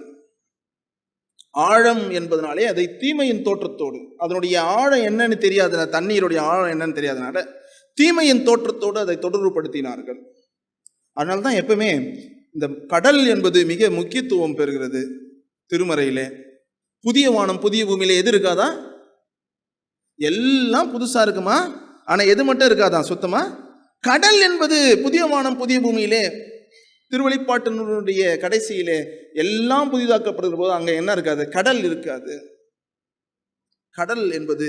ஆழம் என்பதனாலே அதை தீமையின் தோற்றத்தோடு, அதனுடைய ஆழம் என்னன்னு தெரியாத, தண்ணீருடைய ஆழம் என்னன்னு தெரியாதனால தீமையின் தோற்றத்தோடு அதை தொடர்புபடுத்தினார்கள். அதனால்தான் எப்பவுமே இந்த கடல் என்பது மிக முக்கியத்துவம் பெறுகிறது திருமறையிலே. புதிய வானம் புதிய பூமியில எது இருக்காதா? எல்லாம் புதுசா இருக்குமா, ஆனா எது மட்டும் இருக்காதான் சுத்தமா? கடல் என்பது புதிய வானம் புதிய பூமியிலே, திருவெளிப்பாட்டினுடைய கடைசியிலே எல்லாம் புதிதாக்கப்படுகிற போது அங்க என்ன இருக்காது? கடல் இருக்காது. கடல் என்பது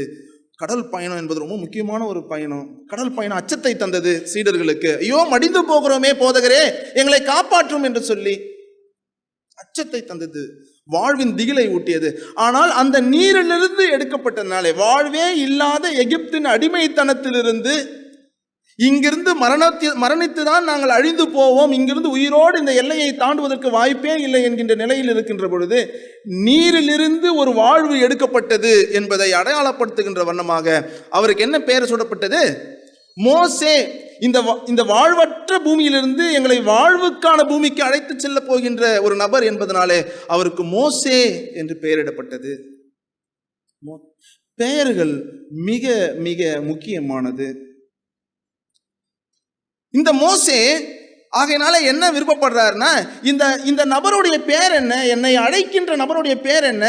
கடல் பயணம் என்பது ரொம்ப முக்கியமான ஒரு பயணம். கடல் பயணம் அச்சத்தை தந்தது சீடர்களுக்கு. ஐயோ மடிந்து போகிறோமே போதகரே, எங்களை காப்பாற்றும் என்று சொல்லி அச்சத்தை தந்தது, வாழ்வின் திகிலை ஊட்டியது. ஆனால் அந்த நீரிலிருந்து எடுக்கப்பட்டதுனாலே, வாழ்வே இல்லாத எகிப்தின் அடிமைத்தனத்திலிருந்து, இங்கிருந்து மரணித்து தான் நாங்கள் அழிந்து போவோம், இங்கிருந்து உயிரோடு இந்த எல்லையை தாண்டுவதற்கு வாய்ப்பே இல்லை என்கின்ற நிலையில் இருக்கின்ற பொழுது நீரிலிருந்து ஒரு வாழ்வு எடுக்கப்பட்டது என்பதை அடையாளப்படுத்துகின்ற வண்ணமாக அவருக்கு என்ன பெயர் சூட்டப்பட்டது? மோசே. இந்த வாழ்வற்ற பூமியிலிருந்து எங்களை வாழ்வுக்கான பூமிக்கு அழைத்து செல்ல போகின்ற ஒரு நபர் என்பதனாலே அவருக்கு மோசே என்று பெயரிடப்பட்டது. பெயர்கள் மிக மிக முக்கியமானது. இந்த மோசே ஆகையினால என்ன விருப்பப்படுறாருன்னா, இந்த நபருடைய பேர் என்ன, என்னை அழைக்கின்ற நபருடைய பேர் என்ன,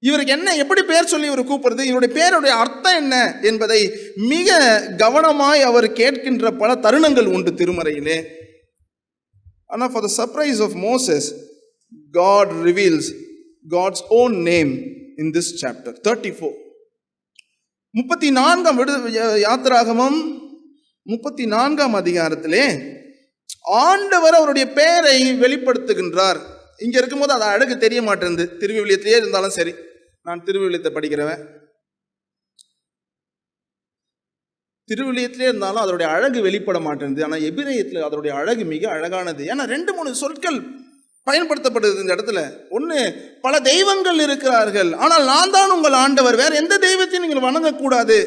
இவருக்கு என்ன, எப்படி பேர் சொல்லி இவர் கூப்பிடுறது, இவருடைய பேருடைய அர்த்தம் என்ன என்பதை மிக கவனமாய் அவர் கேட்கின்ற பல தருணங்கள் உண்டு திருமறையிலே. ஆனால் for the surprise of Moses, God reveals God's own name in this chapter 34. 34 யாத்திராகமம் 34 அதிகாரத்திலே ஆண்டவர் அவருடைய பெயரை வெளிப்படுத்துகின்றார். இங்க இருக்கும்போது அது அழகு தெரிய மாட்டேங்குது. திருவிவிலியத்திலே இருந்தாலும் சரி, நான் திருவிவிலியத்தை படிக்கிறவன், திருவிவிலியத்திலே இருந்தாலும் அதனுடைய அழகு வெளிப்பட மாட்டேங்குது. ஆனால் எபிரேயத்தில் அதனுடைய அழகு மிக அழகானது. ஏன்னா 2-3 சொற்கள் பயன்படுத்தப்படுது இந்த இடத்துல. ஒன்று, பல தெய்வங்கள் இருக்கிறார்கள், ஆனால் நான் தான் உங்கள் ஆண்டவர், வேற எந்த தெய்வத்தையும் நீங்கள் வணங்கக்கூடாது.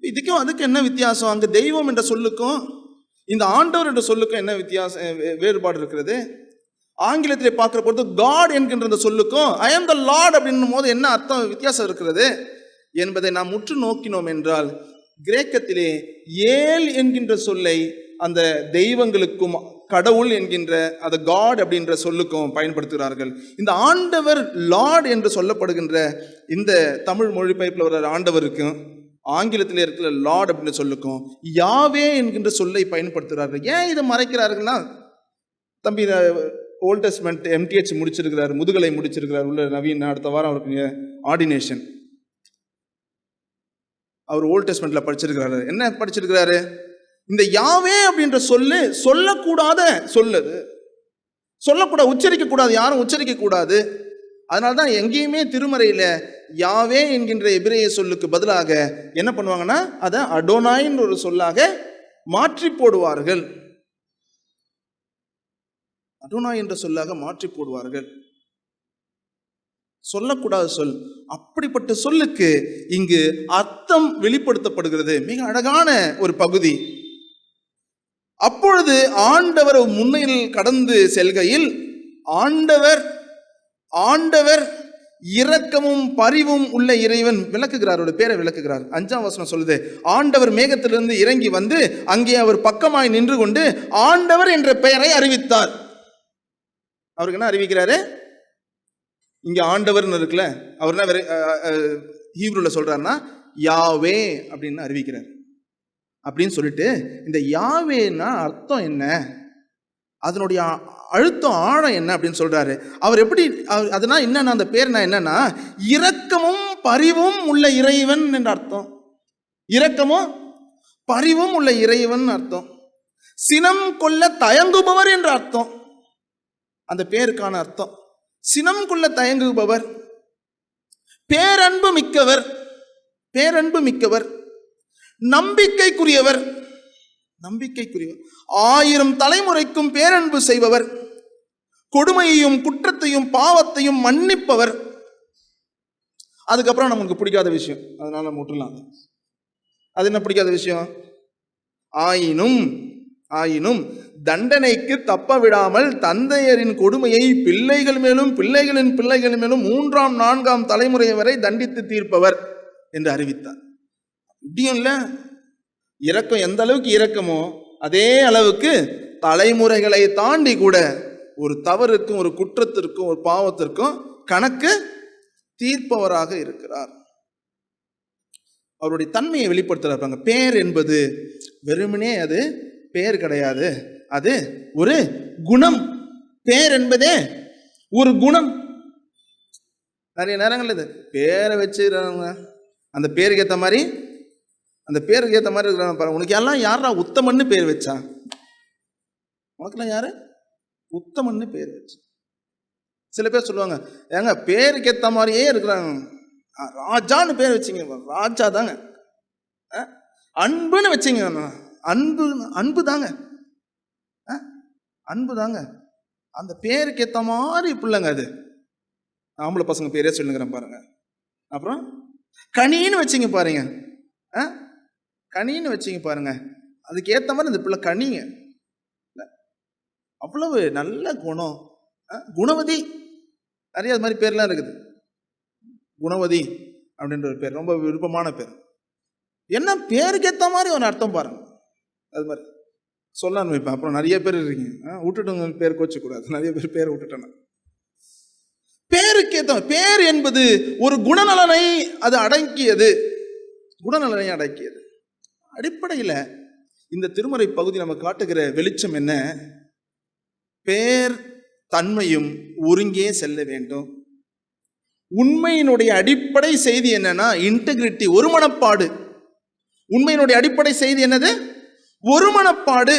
இதுக்கும் அதுக்கு என்ன வித்தியாசம்? அங்கே தெய்வம் என்ற சொல்லுக்கும் இந்த ஆண்டவர் என்ற சொல்லுக்கும் என்ன வித்தியாசம், வேறுபாடு இருக்கிறது? ஆங்கிலத்திலே பார்க்கிற பொழுது காட் என்கின்ற அந்த சொல்லுக்கும் ஐ ஆம் த லார்ட் அப்படின்னும் போது என்ன அர்த்தம், வித்தியாசம் இருக்கிறது என்பதை நாம் முற்று நோக்கினோம் என்றால், கிரேக்கத்திலே ஏல் என்கின்ற சொல்லை அந்த தெய்வங்களுக்கும் கடவுள் என்கின்ற அந்த காட் அப்படின்ற சொல்லுக்கும் பயன்படுத்துகிறார்கள். இந்த ஆண்டவர் லார்ட் என்று சொல்லப்படுகின்ற இந்த தமிழ் மொழிபெயர்ப்பில் வர ஆண்டவருக்கும் ஆங்கிலத்தில் இருக்கிற லார்ட் அப்படின்னு சொல்லுக்கும் யாவே என்கின்ற சொல்லை பயன்படுத்துகிறார்கள். ஏன் இதை மறைக்கிறார்கள்னா, தம்பி ஓல்ட் டெஸ்ட்மெண்ட் MTH முடிச்சிருக்கிறார், முதுகலை முடிச்சிருக்கிறார் உள்ள நவீன். அடுத்த வாரம் அவருக்கு ஆர்டினேஷன். அவர் ஓல்ட் டெஸ்ட்மெண்ட்ல படிச்சிருக்கிறாரு. என்ன படிச்சிருக்கிறாரு? இந்த யாவே அப்படின்ற சொல்லு சொல்லக்கூடாத சொல்லுது, சொல்லக்கூடாது, உச்சரிக்க கூடாது, யாரும் உச்சரிக்க கூடாது. அதனால்தான் எங்கேயுமே திருமறையில யாவே என்கின்ற எபிரேய சொல்லுக்கு பதிலாக என்ன பண்ணுவாங்கன்னா அதை அடோனாயின் ஒரு சொல்லாக மாற்றி போடுவார்கள். அடோனாய் என்ற சொல்லாக மாற்றி போடுவார்கள். சொல்லக்கூடாத சொல். அப்படிப்பட்ட சொல்லுக்கு இங்கு அர்த்தம் வெளிப்படுத்தப்படுகிறது. மிக அழகான ஒரு பகுதி. அப்பொழுது ஆண்டவர் முன்னையில் கடந்து செல்கையில் ஆண்டவர் இரக்கமும் பரிவும் உள்ள இறைவன் விளக்குகிறார், அவருடைய பேரை விளக்குகிறார். 5ஆம் வசனம் சொல்லுது, ஆண்டவர் மேகத்திலிருந்து இறங்கி வந்து அங்கே அவர் பக்கமாய் நின்று கொண்டு ஆண்டவர் என்ற பெயரை அறிவித்தார். அவருக்கு என்ன அறிவிக்கிறாரு? இங்க ஆண்டவர்னு இருக்குல்ல, அவர் என்ன ஹீப்ருல சொல்றாருன்னா யாவே அப்படின்னு அறிவிக்கிறார். அப்படின்னு சொல்லிட்டு இந்த யாவேன்னா அர்த்தம் என்ன, அதனுடைய அழுத்தம் ஆழம் என்ன அப்படின்னு சொல்றாரு. அவர் எப்படி அதனால் என்னன்னா அந்த பேர்னா என்னன்னா இரக்கமும் பரிவும் உள்ள இறைவன் என்ற அர்த்தம். இரக்கமும் பரிவும் உள்ள இறைவன் அர்த்தம். சினம் கொள்ள தயங்குபவர் என்ற அர்த்தம். அந்த பேருக்கான அர்த்தம் சினம் கொள்ள தயங்குபவர், பேரன்பு மிக்கவர், பேரன்பு மிக்கவர், நம்பிக்கைக்குரியவர், நம்பிக்கைக்குரியவர், 1000 தலைமுறைக்கும் பேரன்பு செய்பவர், கொடுமையையும் குற்றத்தையும் பாவத்தையும் மன்னிப்பவர். அதுக்கப்புறம் நமக்கு பிடிக்காத விஷயம், அதனால முட்டலாம். அது என்ன பிடிக்காத விஷயம்? ஆயினும் தண்டனைக்கு தப்ப விடாமல் தந்தையரின் கொடுமையை பிள்ளைகள் மேலும் பிள்ளைகளின் பிள்ளைகள் மேலும் 3ஆம் 4ஆம் தலைமுறை வரை தண்டித்து தீர்ப்பவர் என்று அறிவித்தார். இப்படியும் இல்ல, இரக்கம் எந்த அளவுக்கு இரக்கமோ அதே அளவுக்கு தலைமுறைகளை தாண்டி கூட ஒரு தவறுக்கும் ஒரு குற்றத்திற்கும் ஒரு பாவத்திற்கும் கணக்கு தீர்ப்பவராக இருக்கிறார். அவருடைய தன்மையை வெளிப்படுத்துறாங்க. பேர் என்பது வெறுமனே அது பேர் கிடையாது, அது ஒரு குணம். பேர் என்பதே ஒரு குணம். நிறைய நேரங்கள் இது பேரை வச்சுக்கிறாங்க, அந்த பேருக்கு ஏற்ற மாதிரி இருக்கிறாங்க பாருங்க. உனக்கு எல்லாம் யாரா உத்தமன்னு பேர் வச்சா? உனக்குலாம் யாரு உத்தமன்னு பேர் வச்சு? சில பேர் சொல்லுவாங்க, ஏங்க பேருக்கு ஏற்ற மாதிரியே இருக்கிறாங்க, ராஜான்னு பேர் வச்சிங்க, ராஜா தாங்க. அன்புன்னு வச்சிங்க, அன்பு தாங்க, அன்பு தாங்க. அந்த பேருக்கு ஏற்ற மாதிரி பிள்ளைங்க அது. ஆம்பளை பசங்க பேரே சொல்லுங்கிறேன் பாருங்க. அப்புறம் கனின்னு வச்சிங்க பாருங்க, கனின்னு வச்சிங்க பாருங்க, அதுக்கு ஏற்ற மாதிரி இந்த பிள்ளை கனிங்க. அவ்வளவு நல்ல குணம். குணவதி, நிறைய அது மாதிரி பேர்லாம் இருக்குது. குணவதி அப்படின்ற ஒரு பேர் ரொம்ப விருப்பமான பேர். என்ன பேருக்கு ஏற்ற மாதிரி ஒரு அர்த்தம் பாருங்க. அது மாதிரி சொல்லலான்னு வைப்பேன். அப்புறம் நிறைய பேர் இருக்கீங்க, விட்டுட்டுங்க பேர் கோச்சக்கூடாது, நிறைய பேர் பேரை விட்டுட்டேன். பேருக்கு ஏற்ற பேர் என்பது ஒரு குணநலனை அது அடக்கியது, குணநலனை அடக்கியது. அடிப்படையில் இந்த திருமறை பகுதி நம்ம காட்டுகிற வெளிச்சம் என்ன? பேர் தன்மையும் ஒருங்கே செல்ல வேண்டும். உண்மையினுடைய அடிப்படை செய்தி என்னன்னா இன்டெகிரிட்டி, ஒருமனப்பாடு. உண்மையினுடைய அடிப்படை செய்தி என்னது? ஒருமனப்பாடு.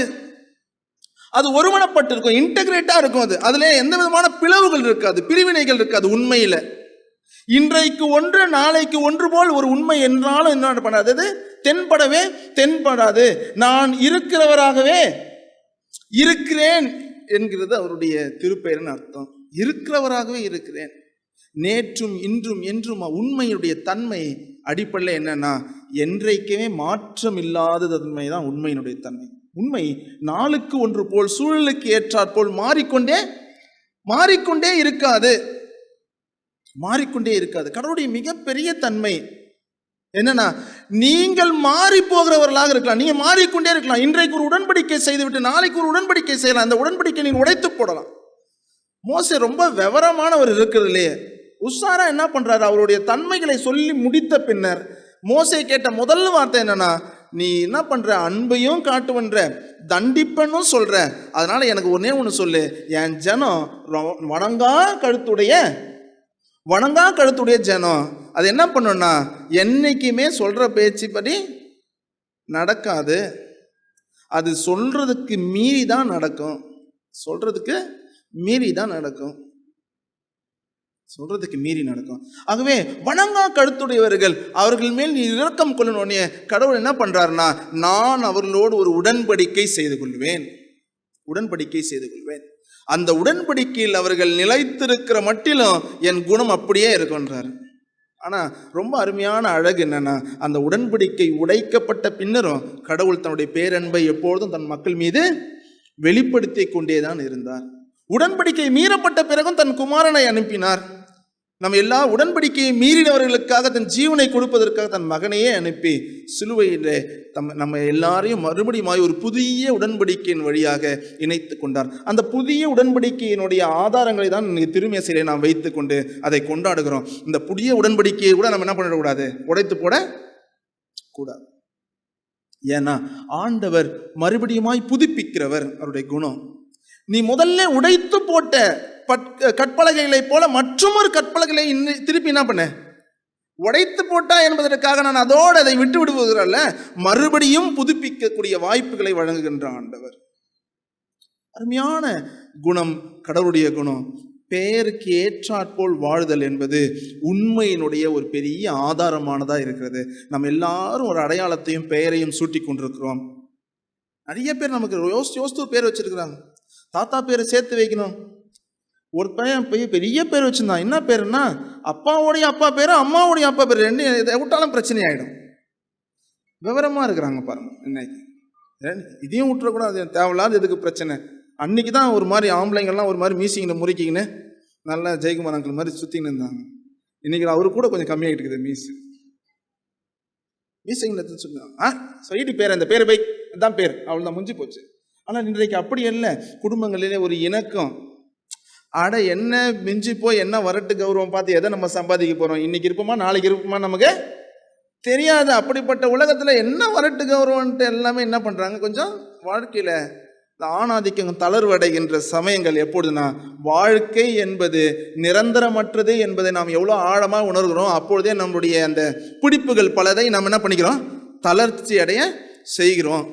அது ஒருமனப்பட்டு இருக்கும், இன்டெகிரேட்டா இருக்கும். அதுல எந்த விதமான பிளவுகள் இருக்காது, பிரிவினைகள் இருக்காது. உண்மையில இன்றைக்கு ஒன்று நாளைக்கு ஒன்று போல் ஒரு உண்மை என்றாலும் என்ன பண்ணாது, தென்படாது. நான் இருக்கிறவராகவே இருக்கிறேன் என்கிறது அவருடைய திருப்பெயரின் அர்த்தம். இருக்கிறவராகவே இருக்கிறேன், நேற்றும் இன்றும் என்றும். உண்மையுடைய தன்மை அடிப்படையில் என்னன்னா என்றைக்குமே மாற்றம் இல்லாத தன்மை தான் உண்மையினுடைய தன்மை. உண்மை நாளுக்கு ஒன்று போல் சூழலுக்கு ஏற்றாற்போல் மாறிக்கொண்டே இருக்காது. கடவுளுடைய மிகப்பெரிய தன்மை என்னன்னா நீங்கள் மாறி போகிறவர்களாக இருக்கலாம், நீங்க மாறிக்கொண்டே இருக்கலாம். இன்றைக்கு ஒரு உடன்படிக்கை செய்துவிட்டு நாளைக்கு ஒரு உடன்படிக்கை செய்யலாம், அந்த உடன்படிக்கை நீங்க உடைத்து போடலாம். மோசே ரொம்ப விவரமானவர் இருக்கிறது இல்லையே. உஷாரா என்ன பண்றாரு, அவருடைய தன்மைகளை சொல்லி முடித்த பின்னர் மோசே கேட்ட முதல் வார்த்தை என்னன்னா, நீ என்ன பண்ற, அன்பையும் காட்டுவன்ற, தண்டிப்பனும் சொல்ற, அதனால எனக்கு ஒன்னே ஒன்று சொல்லு, என் ஜனம் வணங்கா கழுத்துடைய ஜனம். அது என்ன பண்ணுன்னா என்னைக்குமே சொல்ற பேச்சுப்படி நடக்காது, அது சொல்றதுக்கு மீறி தான் நடக்கும். ஆகவே வணங்கா கழுத்துடையவர்கள், அவர்கள் மேல் நீ இரக்கம் கொள்ளணும்னே கடவுள் என்ன பண்றாருன்னா, நான் அவர்களோடு ஒரு உடன்படிக்கை செய்து கொள்வேன். அந்த உடன்படிக்கையில் அவர்கள் நிலைத்திருக்கிற மட்டிலும் என் குணம் அப்படியே இருக்குன்றார். ஆனா ரொம்ப அருமையான அழகு என்னன்னா, அந்த உடன்படிக்கை உடைக்கப்பட்ட பின்னரும் கடவுள் தன்னுடைய பேரன்பை எப்பொழுதும் தன் மக்கள் மீது வெளிப்படுத்தி கொண்டேதான் இருந்தார். உடன்படிக்கை மீறப்பட்ட பிறகும் தன் குமாரனை அனுப்பினார். நம்ம எல்லா உடன்படிக்கையை மீறினவர்களுக்காக தன் ஜீவனை கொடுப்பதற்காக தன் மகனையே அனுப்பி சிலுவையிலே நம்ம எல்லாரையும் மறுபடியும் ஒரு புதிய உடன்படிக்கையின் வழியாக இணைத்து கொண்டார். அந்த புதிய உடன்படிக்கையினுடைய ஆதாரங்களை தான் இன்னைக்கு திருமேசையிலே நாம் வைத்து கொண்டு அதை கொண்டாடுகிறோம். இந்த புதிய உடன்படிக்கையை கூட நம்ம என்ன பண்ணிடக்கூடாது, உடைத்து போட கூடாது. ஏன்னா ஆண்டவர் மறுபடியுமாய் புதுப்பிக்கிறவர், அவருடைய குணம். நீ முதல்ல உடைத்து போட்ட கற்பலகைகளை போல மற்றொரு கற்பலகைகளை திருப்பி என்ன பண்ண, உடைத்து போட்டா என்பதற்காக நான் அதோடு அதை விட்டு விடுவதல்ல, மறுபடியும் புதுப்பிக்கக்கூடிய வாய்ப்புகளை வழங்குகின்ற ஆண்டவர். அருமையான குணம் கடவுளுடைய குணம். பெயருக்கு ஏற்றாற்போல் வாழுதல் என்பது உண்மையினுடைய ஒரு பெரிய ஆதாரமானதா இருக்கிறது. நம்ம எல்லாரும் ஒரு அடையாளத்தையும் பெயரையும் சூட்டி கொண்டிருக்கிறோம். நிறைய பேர் நமக்கு யோசித்து பேர் வச்சிருக்கிறாங்க. தாத்தா பேரை சேர்த்து வைக்கணும். ஒரு பையன் பெரிய பேர் வச்சிருந்தான். என்ன பேருன்னா, அப்பாவுடைய அப்பா பேரு அம்மாவுடைய அப்பா பேர் ரெண்டு விட்டாலும் பிரச்சனை ஆயிடும். விவரமா இருக்கிறாங்க பாருங்க. இன்னைக்கு இதையும் விட்டுறக்கூடாது, தேவையில்லாத எதுக்கு பிரச்சனை. அன்னைக்கு தான் ஒரு மாதிரி ஆம்பளைங்கள்லாம் ஒரு மாதிரி மீசிங்கிட்ட முறிக்கிங்கன்னு நல்லா ஜெயக்குமார் அங்கிள் மாதிரி சுத்தின்னு இருந்தாங்க. இன்னைக்கு அவரு கூட கொஞ்சம் கம்மியாகிட்டு இருக்குது மீசிங்க சொன்னாங்க. சொல்லிட்டு பேர் அந்த பேர் பை தான் பேர் அவள் தான் முடிஞ்சு போச்சு. ஆனால் இன்றைக்கு அப்படி இல்லை. குடும்பங்களிலே ஒரு இணக்கம். என்ன மிஞ்சி போய் என்ன வரட்டு கௌரவம் பார்த்து எதை நம்ம சம்பாதிக்க போறோம், இன்னைக்கு இருப்போமா நாளைக்கு இருப்போமா நமக்கு தெரியாது. அப்படிப்பட்ட உலகத்துல என்ன வரட்டு கௌரவம்ட்டு எல்லாமே என்ன பண்றாங்க, கொஞ்சம் வாழ்க்கையில இந்த ஆணாதிக்கம் தளர்வடைகின்ற சமயங்கள் எப்பொழுதுனா, வாழ்க்கை என்பது நிரந்தரமற்றது என்பதை நாம் எவ்வளோ ஆழமாக உணர்கிறோம், அப்பொழுதே நம்முடைய அந்த பிடிப்புகள் பலதை நம்ம என்ன பண்ணிக்கிறோம், தளர்ச்சி அடைய செய்கிறோம்.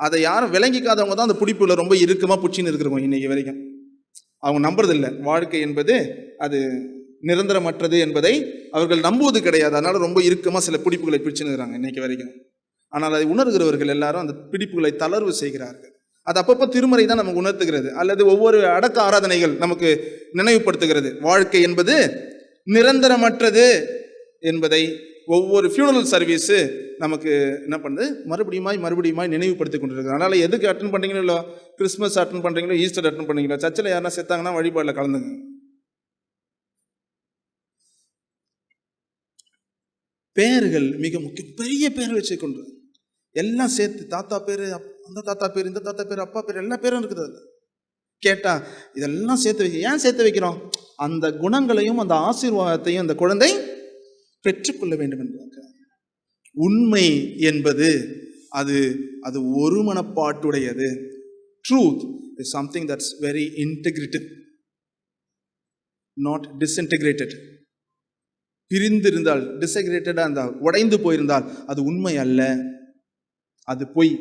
அதை யாரும் விளங்கிக்காதவங்க தான் அந்த பிடிப்புல ரொம்ப இறுக்கமாக பிடிச்சின்னு இருக்கிறவங்க இன்னைக்கு வரைக்கும். அவங்க நம்புறதில்லை வாழ்க்கை என்பது அது நிரந்தரமற்றது என்பதை அவர்கள் நம்புவது கிடையாது. அதனால ரொம்ப இறுக்கமாக சில பிடிப்புகளை பிடிச்சுன்னு இருக்கிறாங்க இன்னைக்கு வரைக்கும். ஆனால் அதை உணர்கிறவர்கள் எல்லாரும் அந்த பிடிப்புகளை தளர்வு செய்கிறார்கள். அது அப்பப்போ திருமறை தான் நமக்கு உணர்த்துகிறது, அல்லது ஒவ்வொரு அடக்க ஆராதனைகள் நமக்கு நினைவுபடுத்துகிறது. வாழ்க்கை என்பது நிரந்தரமற்றது என்பதை ஒவ்வொரு ஃபியூனரல் சர்வீஸு நமக்கு என்ன பண்ணுது, மறுபடியுமாய் நினைவுபடுத்தி கொண்டிருக்கு. அதனால் எதுக்கு அட்டன் பண்ணுறீங்களோ இல்லை, கிறிஸ்மஸ் அட்டன் பண்ணுறீங்களோ, ஈஸ்டர் அட்டன் பண்ணுறீங்களோ, சர்ச்சில் யாருன்னா செத்தாங்கன்னா வழிபாடில் கலந்துங்க. பெயர்கள் மிக முக்கியம். பெரிய பேர் வச்சுக்கொண்டு எல்லாம் சேர்த்து தாத்தா பேர், அந்த தாத்தா பேர், இந்த தாத்தா பேர், அப்பா பேர், எல்லா பேரும் இருக்குது. அதில் கேட்டால் இதெல்லாம் சேர்த்து வைக்க. ஏன் சேர்த்து வைக்கிறோம்? அந்த குணங்களையும் அந்த ஆசீர்வாதத்தையும் அந்த குழந்தை பெற்றுக்கொள்ள வேண்டும் என்பதாக. உண்மை என்பது அது ஒரு மனப்பாட்டுடையது. Truth is something that's very integrative, not disintegrated. பிரிந்திருந்தால், டிஸ்இன்டெகிரேட்டடாக இருந்தால், உடைந்து போயிருந்தால் அது உண்மை அல்ல, அது பொய்.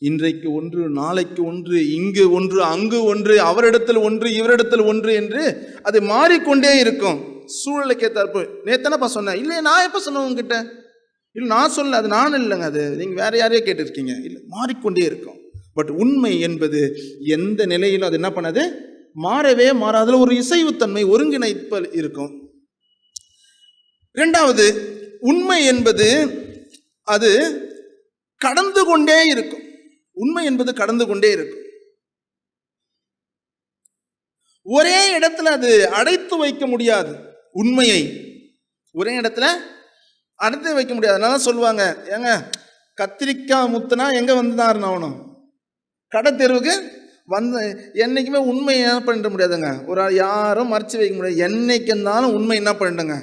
இன்றைக்கு ஒன்று, நாளைக்கு ஒன்று, இங்கு ஒன்று, அங்கு ஒன்று, அவரிடத்தில் ஒன்று, இவரிடத்தில் ஒன்று என்று அது மாறிக்கொண்டே இருக்கும். சூழலுக்கு ஏற்றாற்பு. நேத்தனப்பா சொன்னேன், இல்லை நான் எப்போ சொன்னேன் உங்ககிட்ட, இல்லை நான் சொல்ல, அது நான் இல்லைங்க, அது நீங்கள் வேற யாரையோ கேட்டிருக்கீங்க. இல்லை, மாறிக்கொண்டே இருக்கும். பட் உண்மை என்பது எந்த நிலையிலும் அது என்ன பண்ணாது, மாறவே மாறாத ஒரு இசைவுத்தன்மை, ஒருங்கிணைப்பல் இருக்கும். இரண்டாவது, உண்மை என்பது அது கடந்து கொண்டே இருக்கும். உண்மை என்பது கடந்து கொண்டே இருக்கும். ஒரே இடத்துல அது அடைத்து வைக்க முடியாது. உண்மையை ஒரே இடத்துல அடைத்து வைக்க முடியாது. அதனால சொல்லுவாங்க, ஏங்க கத்திரிக்காய் முத்துனா எங்க வந்துதான் ஆகணும், கடை தெருவுக்கு வந்து. என்னைக்குமே உண்மை என்ன பண்ணிட முடியாதுங்க, ஒரு யாரும் மறைச்சு வைக்க முடியாது. என்னைக்கு இருந்தாலும் உண்மை என்ன பண்ணிடுங்க,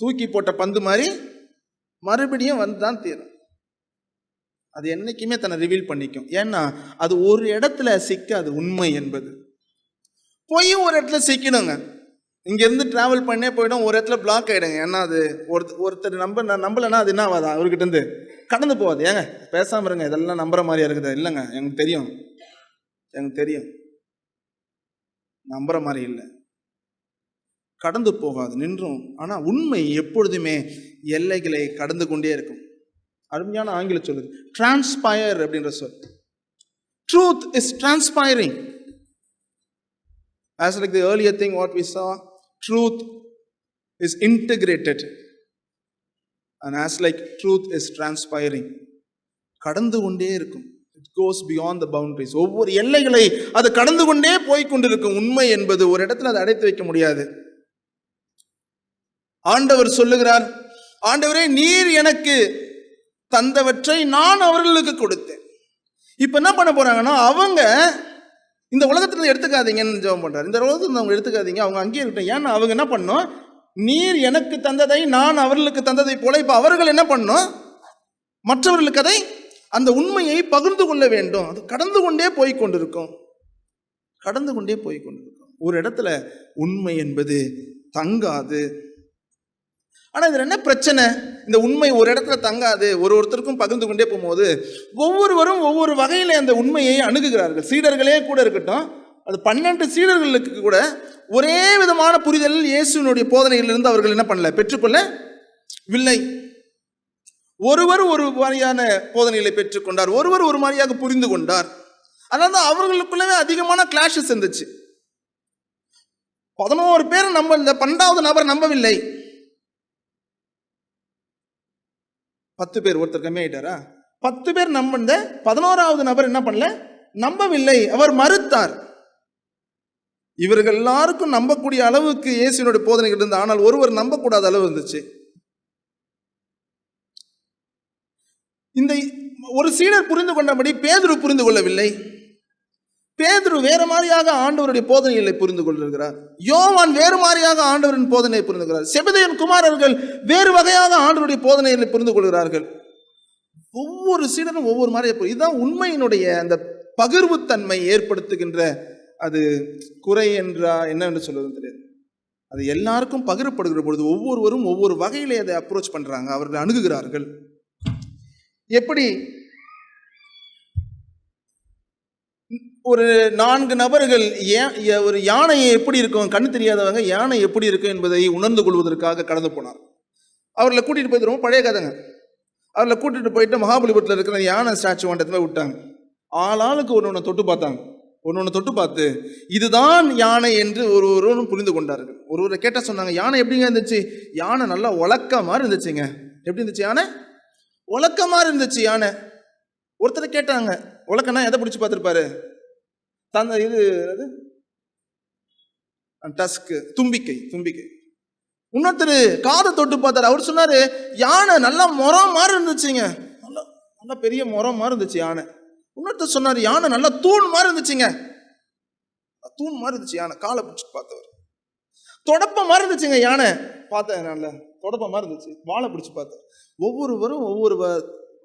தூக்கி போட்ட பந்து மாதிரி மறுபடியும் வந்து தான் தீரும். அது என்னைக்குமே தன்னை ரிவீல் பண்ணிக்கும். ஏன்னா அது ஒரு இடத்துல சிக்காது. உண்மை என்பது போய் ஒரு இடத்துல சிக்கணுங்க. இங்கேருந்து ட்ராவல் பண்ணே போயிடும், ஒரு இடத்துல பிளாக் ஆகிடுங்க. ஏன்னா அது ஒருத்தர் நம்பலைன்னா அது என்ன ஆகாதா, அவர்கிட்ட இருந்து கடந்து போகாது. ஏங்க பேசாமல் இருங்க, இதெல்லாம் நம்புற மாதிரியா இருக்குது. இல்லைங்க, எனக்கு தெரியும் நம்புற மாதிரி இல்லை, கடந்து போகாது, நின்றும். ஆனால் உண்மை எப்பொழுதுமே எல்லைகளை கடந்து கொண்டே இருக்கும். அருமையான ஆங்கில சொல்லுது டிரான்ஸ்பயர் அப்படின்ற சொல். Truth is transpiring. As like the earlier thing what we saw, truth is integrated, and as like truth is transpiring, கடந்து கொண்டே இருக்கும். It goes beyond the boundaries. ஒவ்வொரு எல்லைகளை அது கடந்து கொண்டே போய் கொண்டிருக்கும். உண்மை என்பது ஒரு இடத்துல அதை அடைத்து வைக்க முடியாது. ஆண்டவர் சொல்லுகிறார், ஆண்டவரே நீர் எனக்கு தந்தவற்றை நான் அவர்களுக்கு கொடுத்தேன். இப்ப என்ன பண்ண போறாங்கன்னா, அவங்க இந்த உலகத்துல எடுத்துக்காதீங்கன்னு ஜெபம் பண்றாரு. இந்த உலகத்துல அவங்க எடுத்துக்காதீங்க, அவங்க அங்கேயே இருக்கட்டும். ஏன்னா அவங்க என்ன பண்ணோம், நீர் எனக்கு தந்ததை நான் அவர்களுக்கு தந்ததை போல இப்ப அவர்கள் என்ன பண்ணோம், மற்றவர்களுக்கு அதை அந்த உண்மையை பகிர்ந்து கொள்ள வேண்டும். அது கடந்து கொண்டே போய் கொண்டிருக்கும். ஒரு இடத்துல உண்மை என்பது தங்காது. ஆனால் இதில் என்ன பிரச்சனை, இந்த உண்மை ஒரு இடத்துல தங்காது, ஒருத்தருக்கும் பகிர்ந்து கொண்டே போகும்போது ஒவ்வொருவரும் ஒவ்வொரு வகையில் அந்த உண்மையை அணுகுகிறார்கள். சீடர்களே கூட இருக்கட்டும், அது 12 சீடர்களுக்கு கூட ஒரே விதமான புரிதல் இயேசுவினுடைய போதனையிலிருந்து அவர்கள் என்ன பண்ணல, பெற்றுக்கொள்ளவில்லை. ஒருவர் ஒரு மாதிரியான போதனைகளை பெற்றுக்கொண்டார், ஒருவர் ஒரு மாதிரியாக புரிந்து கொண்டார். அதனால தான் அவர்களுக்குள்ளவே அதிகமான கிளாஷஸ் இருந்துச்சு. 11 பேர் நம்ம இந்த 12வது நபர் நம்பவில்லை. 10 பேர், ஒருத்தர் கம்மியாயிட்டாரா, 10 பேர் நம்ப, 11வது நபர் என்ன பண்ணல, நம்பவில்லை, அவர் மறுத்தார். இவர்கள் எல்லாருக்கும் நம்பக்கூடிய அளவுக்கு இயேசுவினுடைய போதனைகள் இருந்தது. ஆனால் ஒருவர் நம்பக்கூடாத அளவு இருந்துச்சு. இந்த ஒரு சீடர் புரிந்து கொண்டபடி பேதுரு புரிந்து கொள்ளவில்லை. பேதுரு வேறு மாதிரியாக ஆண்டவருடைய போதனைகளை புரிந்து கொண்டிருக்கிறார். யோவான் வேறு மாதிரியாக ஆண்டவரின் போதனையை புரிந்து கொள்கிறார். செபதேயின் குமாரர்கள் வேறு வகையாக ஆண்டவருடைய போதனைகளை புரிந்து கொள்கிறார்கள். ஒவ்வொரு சீடனும் ஒவ்வொரு மாதிரியாக. இதுதான் உண்மையினுடைய அந்த பகிர்வுத்தன்மை ஏற்படுத்துகின்ற அது குறை என்றா என்னன்னு சொல்வது தெரியாது. அது எல்லாருக்கும் பகிரப்படுகிற பொழுது ஒவ்வொருவரும் ஒவ்வொரு வகையிலே அதை அப்ரோச் பண்றாங்க, அவர்கள் அணுகுகிறார்கள். எப்படி ஒரு 4 நபர்கள் ஒரு யானையை எப்படி இருக்கும், கண்ணு தெரியாதவங்க யானை எப்படி இருக்கும் என்பதை உணர்ந்து கொள்வதற்காக கடந்து போனார். அவர்களை கூட்டிட்டு போயிட்டு, ரொம்ப பழைய கதைங்க, அவர்களை கூட்டிட்டு போயிட்டு மகாபலிபுரத்தில் இருக்கிற யானை ஸ்டாச்சு ஒன்றத்துல விட்டாங்க. ஆளாளுக்கு ஒன்று தொட்டு பார்த்தாங்க. ஒன்று தொட்டு பார்த்து இதுதான் யானை என்று ஒருவரும் புரிந்து கொண்டார்கள். ஒருவரை கேட்டால் சொன்னாங்க, யானை எப்படிங்க இருந்துச்சு? யானை நல்லா உலக்க மாதிரி இருந்துச்சுங்க. எப்படி இருந்துச்சு யானை? உலக்க மாதிரி இருந்துச்சு யானை. ஒருத்தர் கேட்டாங்க, உலக்கன்னா எதை பிடிச்சி பார்த்துருப்பாரு? தந்த இது டஸ்க்கு, தும்பிக்கை. இன்னொருத்தர் காதை தொட்டு பார்த்தாரு. அவர் சொன்னாரு, யானை நல்லா முறம் மாதிரி இருந்துச்சுங்க, நல்லா பெரிய முறம் மாதிரி இருந்துச்சு யானை. இன்னொருத்தர் சொன்னார், யானை நல்லா தூண் மாதிரி இருந்துச்சுங்க, தூண் மாதிரி இருந்துச்சு யானை. காலை பிடிச்சி பார்த்தவர். தொடப்ப மாதிரி இருந்துச்சுங்க யானை, பார்த்தேன் நல்ல தொடப்ப மாதிரி இருந்துச்சு. வாழை பிடிச்சி பார்த்தேன். ஒவ்வொருவரும் ஒவ்வொரு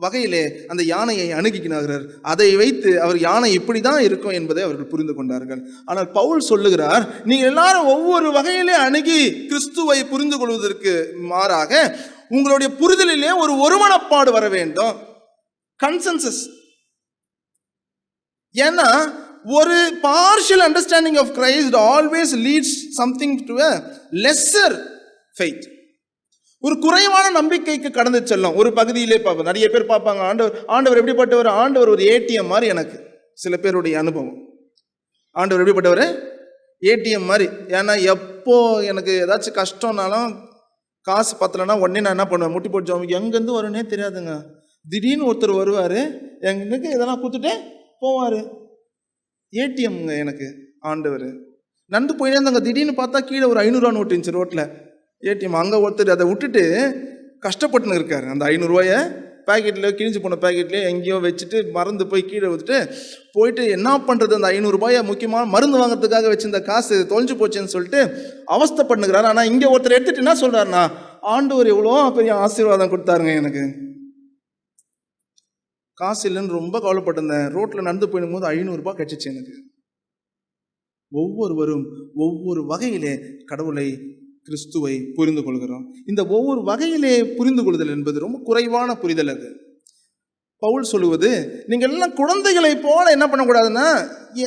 வகையிலே அந்த யானையை அணுகினார்கள். அதை வைத்து அவர் யானை இப்படி தான் இருக்கும் என்பதை அவர்கள் புரிந்து கொண்டார்கள். ஆனால் பவுல் சொல்லுகிறார், நீங்கள் எல்லாரும் ஒவ்வொரு வகையிலே அணுகி கிறிஸ்துவை புரிந்து கொள்வதற்கு மாறாக உங்களுடைய புரிதலிலே ஒரு ஒருமனப்பாடு வர வேண்டும், கன்சென்சஸ். ஏன்னா ஒரு partial understanding of Christ always leads something to a lesser faith. ஒரு குறைவான நம்பிக்கைக்கு கடந்து செல்லும். ஒரு பகுதியிலே பார்ப்போம், நிறைய பேர் பார்ப்பாங்க, ஆண்டவர் எப்படிப்பட்டவர்? ஆண்டவர் ஒரு ஏடிஎம் மாதிரி. எனக்கு சில பேருடைய அனுபவம், ஆண்டவர் எப்படிப்பட்டவர்? ஏடிஎம் மாதிரி. ஏன்னா எப்போ எனக்கு ஏதாச்சும் கஷ்டம்னாலும், காசு பத்தலைன்னா உடனே நான் என்ன பண்ணுவேன், முட்டி போட்டு ஜாமிக்கு எங்கேருந்து வரும்னே தெரியாதுங்க. திடீர்னு ஒருத்தர் வருவார், எங்களுக்கு இதெல்லாம் கொடுத்துட்டே போவார். ஏடிஎம்ங்க எனக்கு ஆண்டவர். நடந்து போயிட்டே இருந்தாங்க, திடீர்னு பார்த்தா கீழே ஒரு 500 நோட்டு இருந்துச்சு ரோட்டில், ஏடிஎம். அங்கே ஒருத்தர் அதை விட்டுட்டு கஷ்டப்பட்டுன்னு இருக்காரு. அந்த 500 ரூபாயை பேக்கெட்டில், கிழிஞ்சு போன பேக்கெட்லேயே எங்கேயோ வச்சுட்டு மறந்து போய் கீழே வச்சுட்டு போயிட்டு என்ன பண்ணுறது, அந்த 500 ரூபாயை முக்கியமாக மருந்து வாங்குறதுக்காக வச்சிருந்த காசு தொலைஞ்சு போச்சுன்னு சொல்லிட்டு அவஸ்தைப்பட்டுக்கிறாரு. ஆனால் இங்கே ஒருத்தர் எடுத்துட்டு என்ன சொல்கிறாருன்னா, ஆண்டவர் எவ்வளோ பெரிய ஆசீர்வாதம் கொடுத்தாருங்க எனக்கு. காசு இல்லைன்னு ரொம்ப கவலைப்பட்டிருந்தேன், ரோட்டில் நடந்து போயிடும் போது 500 ரூபாய் கிடைச்சிச்சு எனக்கு. ஒவ்வொருவரும் ஒவ்வொரு வகையிலே கடவுளை, கிறிஸ்துவை புரிந்து கொள்கிறோம். இந்த ஒவ்வொரு வகையிலே புரிந்து கொள்ளுதல் என்பது ரொம்ப குறைவான புரிதல். அது பவுல் சொல்லுவது, நீங்கள் எல்லாம் குழந்தைகளை போல என்ன பண்ணக்கூடாதுன்னா,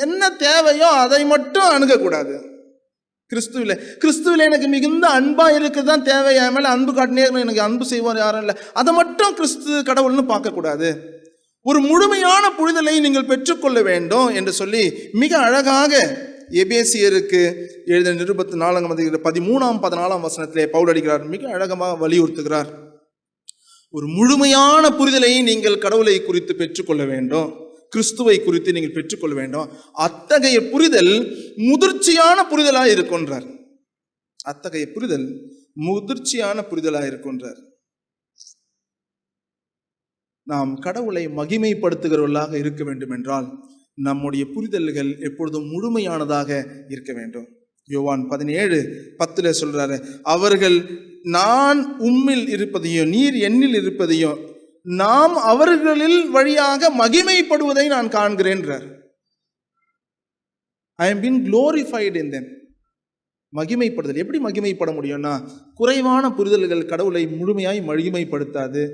என்ன தேவையோ அதை மட்டும் அணுகக்கூடாது. கிறிஸ்துவில எனக்கு மிகுந்த அன்பா இருக்குதான் தேவை, என் மேல அன்பு காட்டினே எனக்கு அன்பு செய்வார் யாரும் இல்லை, அதை மட்டும் கிறிஸ்து கடவுள்னு பார்க்கக்கூடாது. ஒரு முழுமையான புரிதலை நீங்கள் பெற்றுக்கொள்ள வேண்டும் என்று சொல்லி மிக அழகாக எபேசியருக்கு எழுதின நிருபத்து 4 13 14 வசனத்திலே பவுல் அடிக்கிறார், மிக அழகமாக வலியுறுத்துகிறார். ஒரு முழுமையான புரிதலை நீங்கள் கடவுளை குறித்து பெற்றுக்கொள்ள வேண்டும், கிறிஸ்துவை குறித்து நீங்கள் பெற்றுக்கொள்ள வேண்டும். அத்தகைய புரிதல் முதிர்ச்சியான புரிதலாக இருக்கின்றார். அத்தகைய புரிதல் முதிர்ச்சியான புரிதலாக இருக்கின்றார். நாம் கடவுளை மகிமைப்படுத்துகிறவர்களாக இருக்க வேண்டும் என்றால் நம்முடைய புரிதல்கள் எப்பொழுதும் முழுமையானதாக இருக்க வேண்டும். யோவான் 17:10 சொல்றாரு, அவர்கள் நான் உம்மில் இருப்பதையும் நீர் என்னில் இருப்பதையும் நாம் அவர்களில் வழியாக மகிமைப்படுவதை நான் காண்கிறேன்றார். I am being glorified in them. மகிமைப்படுதல் எப்படி மகிமைப்பட முடியும்னா, குறைவான புரிதல்கள் கடவுளை முழுமையாய் மகிமைப்படுத்தாது.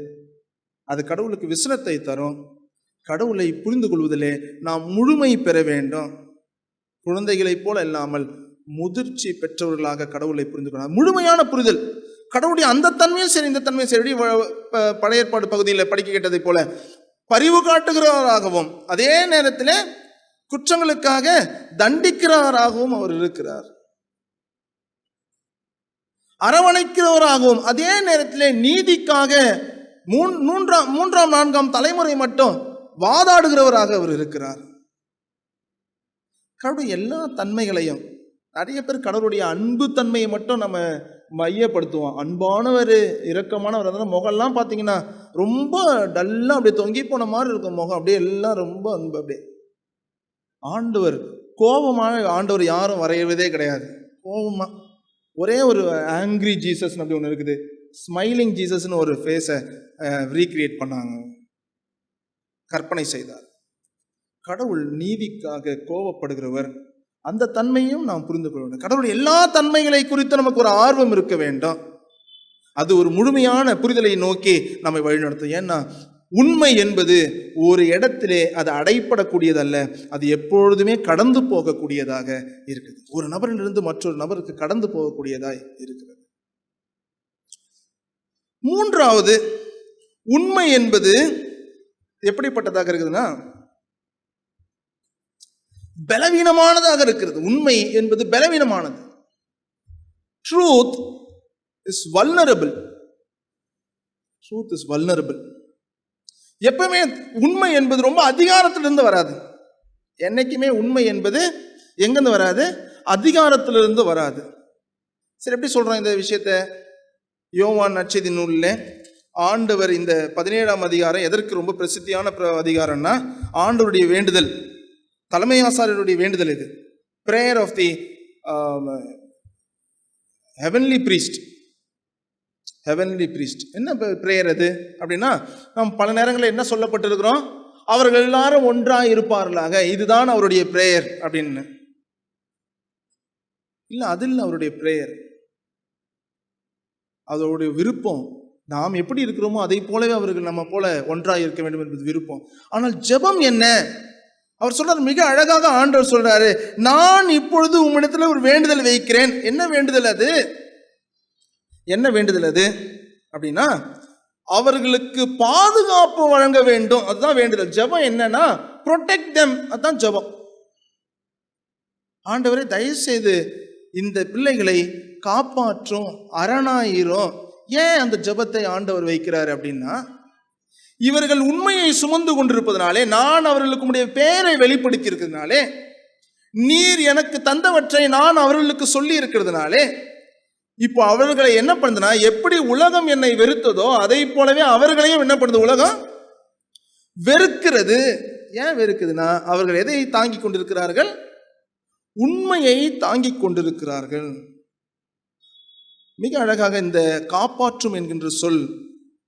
அது கடவுளுக்கு விசனத்தை தரும். கடவுளை புரிந்து கொள்வதிலே நாம் முழுமை பெற வேண்டும். குழந்தைகளைப் போல இல்லாமல் முதிர்ச்சி பெற்றவர்களாக கடவுளை புரிந்து கொள்ள முழுமையான புரிதல். கடவுளுடைய அந்த தன்மையும் சரி இந்த தன்மையும் சரி, பழைய ஏற்பாடு பகுதியில் படிக்க கேட்டதை போல பரிவு காட்டுகிறவராகவும் அதே நேரத்தில் குற்றங்களுக்காக தண்டிக்கிறவராகவும் அவர் இருக்கிறார். அரவணைக்கிறவராகவும் அதே நேரத்தில் நீதிக்காக மூன்றாம் 4ஆம் தலைமுறை மட்டும் வாதாடுகிறவராக அவர் இருக்கிறார். கடவுளுடைய எல்லா தன்மைகளையும், நிறைய பேர் கடவுளுடைய அன்பு தன்மையை மட்டும் நம்ம மையப்படுத்துவோம். அன்பானவர், இரக்கமானவர். அதனால முகம்லாம் பார்த்தீங்கன்னா ரொம்ப டல்லாக அப்படியே தொங்கி போன மாதிரி இருக்கும் முகம், அப்படியே எல்லாம் ரொம்ப அன்பு. அப்படியே ஆண்டவர் கோபமான ஆண்டவர் யாரும் வரையவதே கிடையாது. கோபமா ஒரே ஒரு ஆங்கிரி ஜீசஸ் அப்படி ஒன்று இருக்குது. ஸ்மைலிங் ஜீசஸ்னு ஒரு ஃபேஸை ரீக்ரியேட் பண்ணாங்க, கற்பனை செய்தார். கடவுள் நீதிக்காக கோபப்படுகிறவர். அந்த தன்மையும் நாம் புரிந்து கொள்ள வேண்டும். கடவுளுடைய எல்லா தன்மைகளை குறித்து நமக்கு ஒரு ஆர்வம் இருக்க வேண்டும். அது ஒரு முழுமையான புரிதலை நோக்கி நம்மை வழிநடத்தும். ஏன்னா உண்மை என்பது ஒரு இடத்திலே அது அடைப்படக்கூடியதல்ல, அது எப்பொழுதுமே கடந்து போகக்கூடியதாக இருக்குது. ஒரு நபரிலிருந்து மற்றொரு நபருக்கு கடந்து போகக்கூடியதாய் இருக்கிறது. மூன்றாவது, உண்மை என்பது எப்படிப்பட்டதாக இருக்குதுன்னா பலவீனமானதாக இருக்கிறது. உண்மை என்பது பலவீனமானது. Truth is vulnerable. Truth is vulnerable. எப்பவுமே உண்மை என்பது ரொம்ப அதிகாரத்திலிருந்து வராது. என்னைக்குமே உண்மை என்பது எங்கிருந்து வராது? அதிகாரத்திலிருந்து வராது. சரி, எப்படி சொல்றோம் இந்த விஷயத்த? யோவான் நற்செய்தி நூலில் ஆண்டவர் இந்த 17ஆம் அதிகாரம் எதற்கு ரொம்ப பிரசித்தியான அதிகாரம்னா, ஆண்டவருடைய வேண்டுதல், தலைமை ஆசாரியருடைய வேண்டுதல். இது prayer of the heavenly priest. Heavenly priest என்ன பிரேயர் அது அப்படின்னா, நாம் பல நேரங்களில் என்ன சொல்லப்பட்டிருக்கிறோம்? அவர்கள் எல்லாரும் ஒன்றாக இருப்பார்களாக, இதுதான் அவருடைய பிரேயர் அப்படின்னு. இல்லை, அது இல்லை அவருடைய பிரேயர். அதோடைய விருப்பம் நாம் எப்படி இருக்கிறோமோ அதை போலவே அவர்கள் நம்ம போல ஒன்றாக இருக்க வேண்டும் என்பது விருப்பம். ஆனால் ஜெபம் என்ன? அவர் சொல்றாரு, மிக அழகாக ஆண்டவர் சொல்றாரு, நான் இப்பொழுது உம்மிடத்தில் ஒரு வேண்டுதல் வைக்கிறேன். என்ன வேண்டுதல் அது? என்ன வேண்டுதல் அது அப்படின்னா, அவர்களுக்கு பாதுகாப்பு வழங்க வேண்டும். அதுதான் வேண்டுதல். ஜெபம் என்னன்னா ப்ரொடெக்ட் தெம். அதுதான் ஜெபம். ஆண்டவரே, தயவு செய்து இந்த பிள்ளைகளை காப்பாற்றும், அரணாயிரும். ஏன் அந்த ஜெபத்தை ஆண்டவர் வைக்கிறார் அப்படின்னா, இவர்கள் உண்மையை சுமந்து கொண்டிருப்பதனாலே, நான் அவர்களுக்கு உடைய பெயரை வெளிப்படுத்தி இருக்கிறதுனாலே, நீர் எனக்கு தந்தவற்றை நான் அவர்களுக்கு சொல்லி இருக்கிறதுனாலே, இப்போ அவர்களை என்ன பண்ணுதுன்னா, எப்படி உலகம் என்னை வெறுத்ததோ அதை போலவே அவர்களையும் என்ன பண்ணுது? உலகம் வெறுக்கிறது. ஏன் வெறுக்குதுன்னா, அவர்கள் எதை தாங்கி கொண்டிருக்கிறார்கள்? உண்மையை தாங்கி கொண்டிருக்கிறார்கள். மிக அழகாக இந்த காப்பாற்றும் என்கின்ற சொல்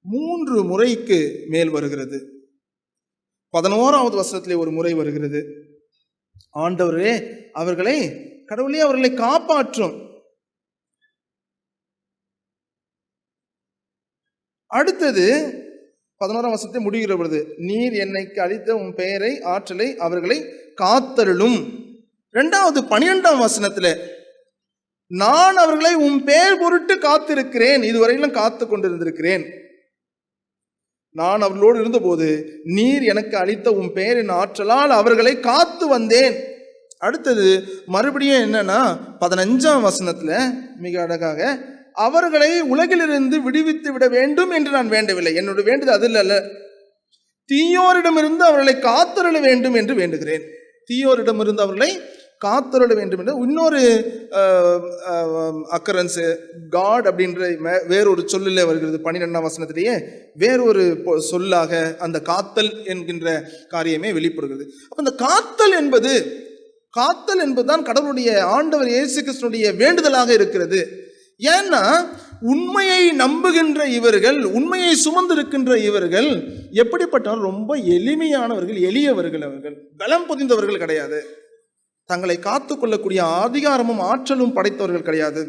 3 முறைக்கு மேல் வருகிறது. 11வது வசனத்திலே ஒரு முறை வருகிறது. ஆண்டவரே அவர்களை, கடவுளே அவர்களை காப்பாற்றும். அடுத்தது 11ஆம் வசனத்தை முடிகிற பொழுது, நீர் என்னைக்கு அளித்த உன் பெயரை, ஆற்றலை அவர்களை காத்தருளும். 2வது 12ஆம் வசனத்துல, நான் அவர்களை உன் பெயர் பொருட்டு காத்திருக்கிறேன், இதுவரையிலும் காத்து கொண்டிருந்திருக்கிறேன். நான் அவர்களோடு இருந்தபோது நீர் எனக்கு அளித்த உன் பெயரின் ஆற்றலால் அவர்களை காத்து வந்தேன். அடுத்தது மறுபடியும் என்னன்னா 15ஆம் வசனத்துல மிக அழகாக, அவர்களை உலகிலிருந்து விடுவித்து விட வேண்டும் என்று நான் வேண்டவில்லை. என்னுடைய வேண்டுதல் அதில் அல்ல, தீயோரிடமிருந்து அவர்களை காத்தருள வேண்டும் என்று வேண்டுகிறேன். தீயோரிடமிருந்து அவர்களை காத்தருள வேண்டும் என்று. இன்னொரு அக்கரன்ஸ் காட் அப்படின்ற வேறொரு சொல்லில் வருகிறது. 12ஆம் வசனத்திலேயே வேறொரு சொல்லாக அந்த காத்தல் என்கின்ற காரியமே வெளிப்படுகிறது. அப்ப இந்த காத்தல் என்பதுதான் கடவுளுடைய, ஆண்டவர் இயேசு கிறிஸ்துனுடைய வேண்டுதலாக இருக்கிறது. ஏன்னா உண்மையை நம்புகின்ற இவர்கள், உண்மையை சுமந்திருக்கின்ற இவர்கள் எப்படிப்பட்டவர்கள்? ரொம்ப எளிமையானவர்கள், எளியவர்கள். அவர்கள் பலம் பொதிந்தவர்கள் கிடையாது. தங்களை காத்து கொள்ளக்கூடிய அதிகாரமும் ஆற்றலும் படைத்தவர்கள் கிடையாது.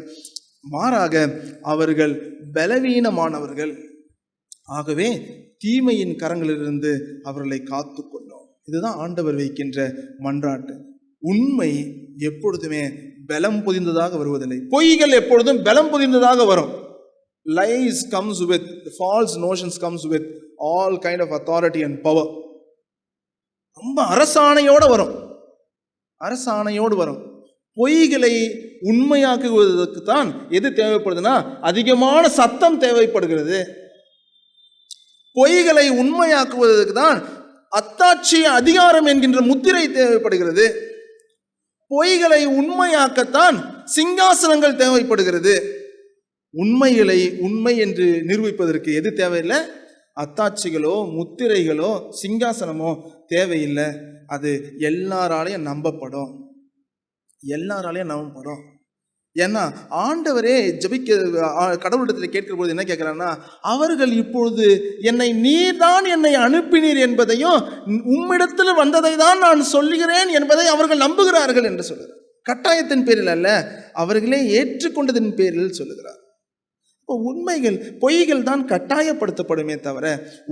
மாறாக அவர்கள் பலவீனமானவர்கள். ஆகவே தீமையின் கரங்களிலிருந்து அவர்களை காத்து கொள்ளும். இதுதான் ஆண்டவர் வைக்கின்ற மன்றாட்டு. உண்மை எப்பொழுதுமே பலம் பொதிந்ததாக வருவதில்லை. பொய்கள் எப்பொழுதும் பலம் பொதிந்ததாக வரும். Lies comes with, the false notions comes with all kind of authority and power. ரொம்ப அரசாணையோடு வரும். பொய்களை உண்மையாக்குவதற்கு தான் எது தேவைப்படுதுன்னா, அதிகமான சத்தம் தேவைப்படுகிறது. பொய்களை உண்மையாக்குவதற்கு தான் அத்தாட்சிய அதிகாரம் என்கின்ற முத்திரை தேவைப்படுகிறது. பொய்களை உண்மையாக்கத்தான் சிங்காசனங்கள் தேவைப்படுகிறது. உண்மைகளை உண்மை என்று நிரூபிப்பதற்கு எது தேவையில்லை? அத்தாட்சிகளோ முத்திரைகளோ சிங்காசனமோ தேவையில்லை. அது எல்லாராலையும் நம்பப்படும். ஏன்னா ஆண்டவரே கடவுளிடத்தில் கேட்கிற போது என்ன கேட்கிறான்னா, அவர்கள் இப்பொழுது நீர்தான் என்னை அனுப்பினீர் என்பதையும் உம்மிடத்தில் வந்ததை தான் நான் சொல்லுகிறேன் என்பதை அவர்கள் நம்புகிறார்கள் என்று சொல்லுகிறார். கட்டாயத்தின் பேரில் அல்ல, அவர்களே ஏற்றுக்கொண்டதின் பேரில் சொல்லுகிறார். இப்போ உண்மைகள் பொய்கள் தான் கட்டாயப்படுத்தப்படுமே தவிர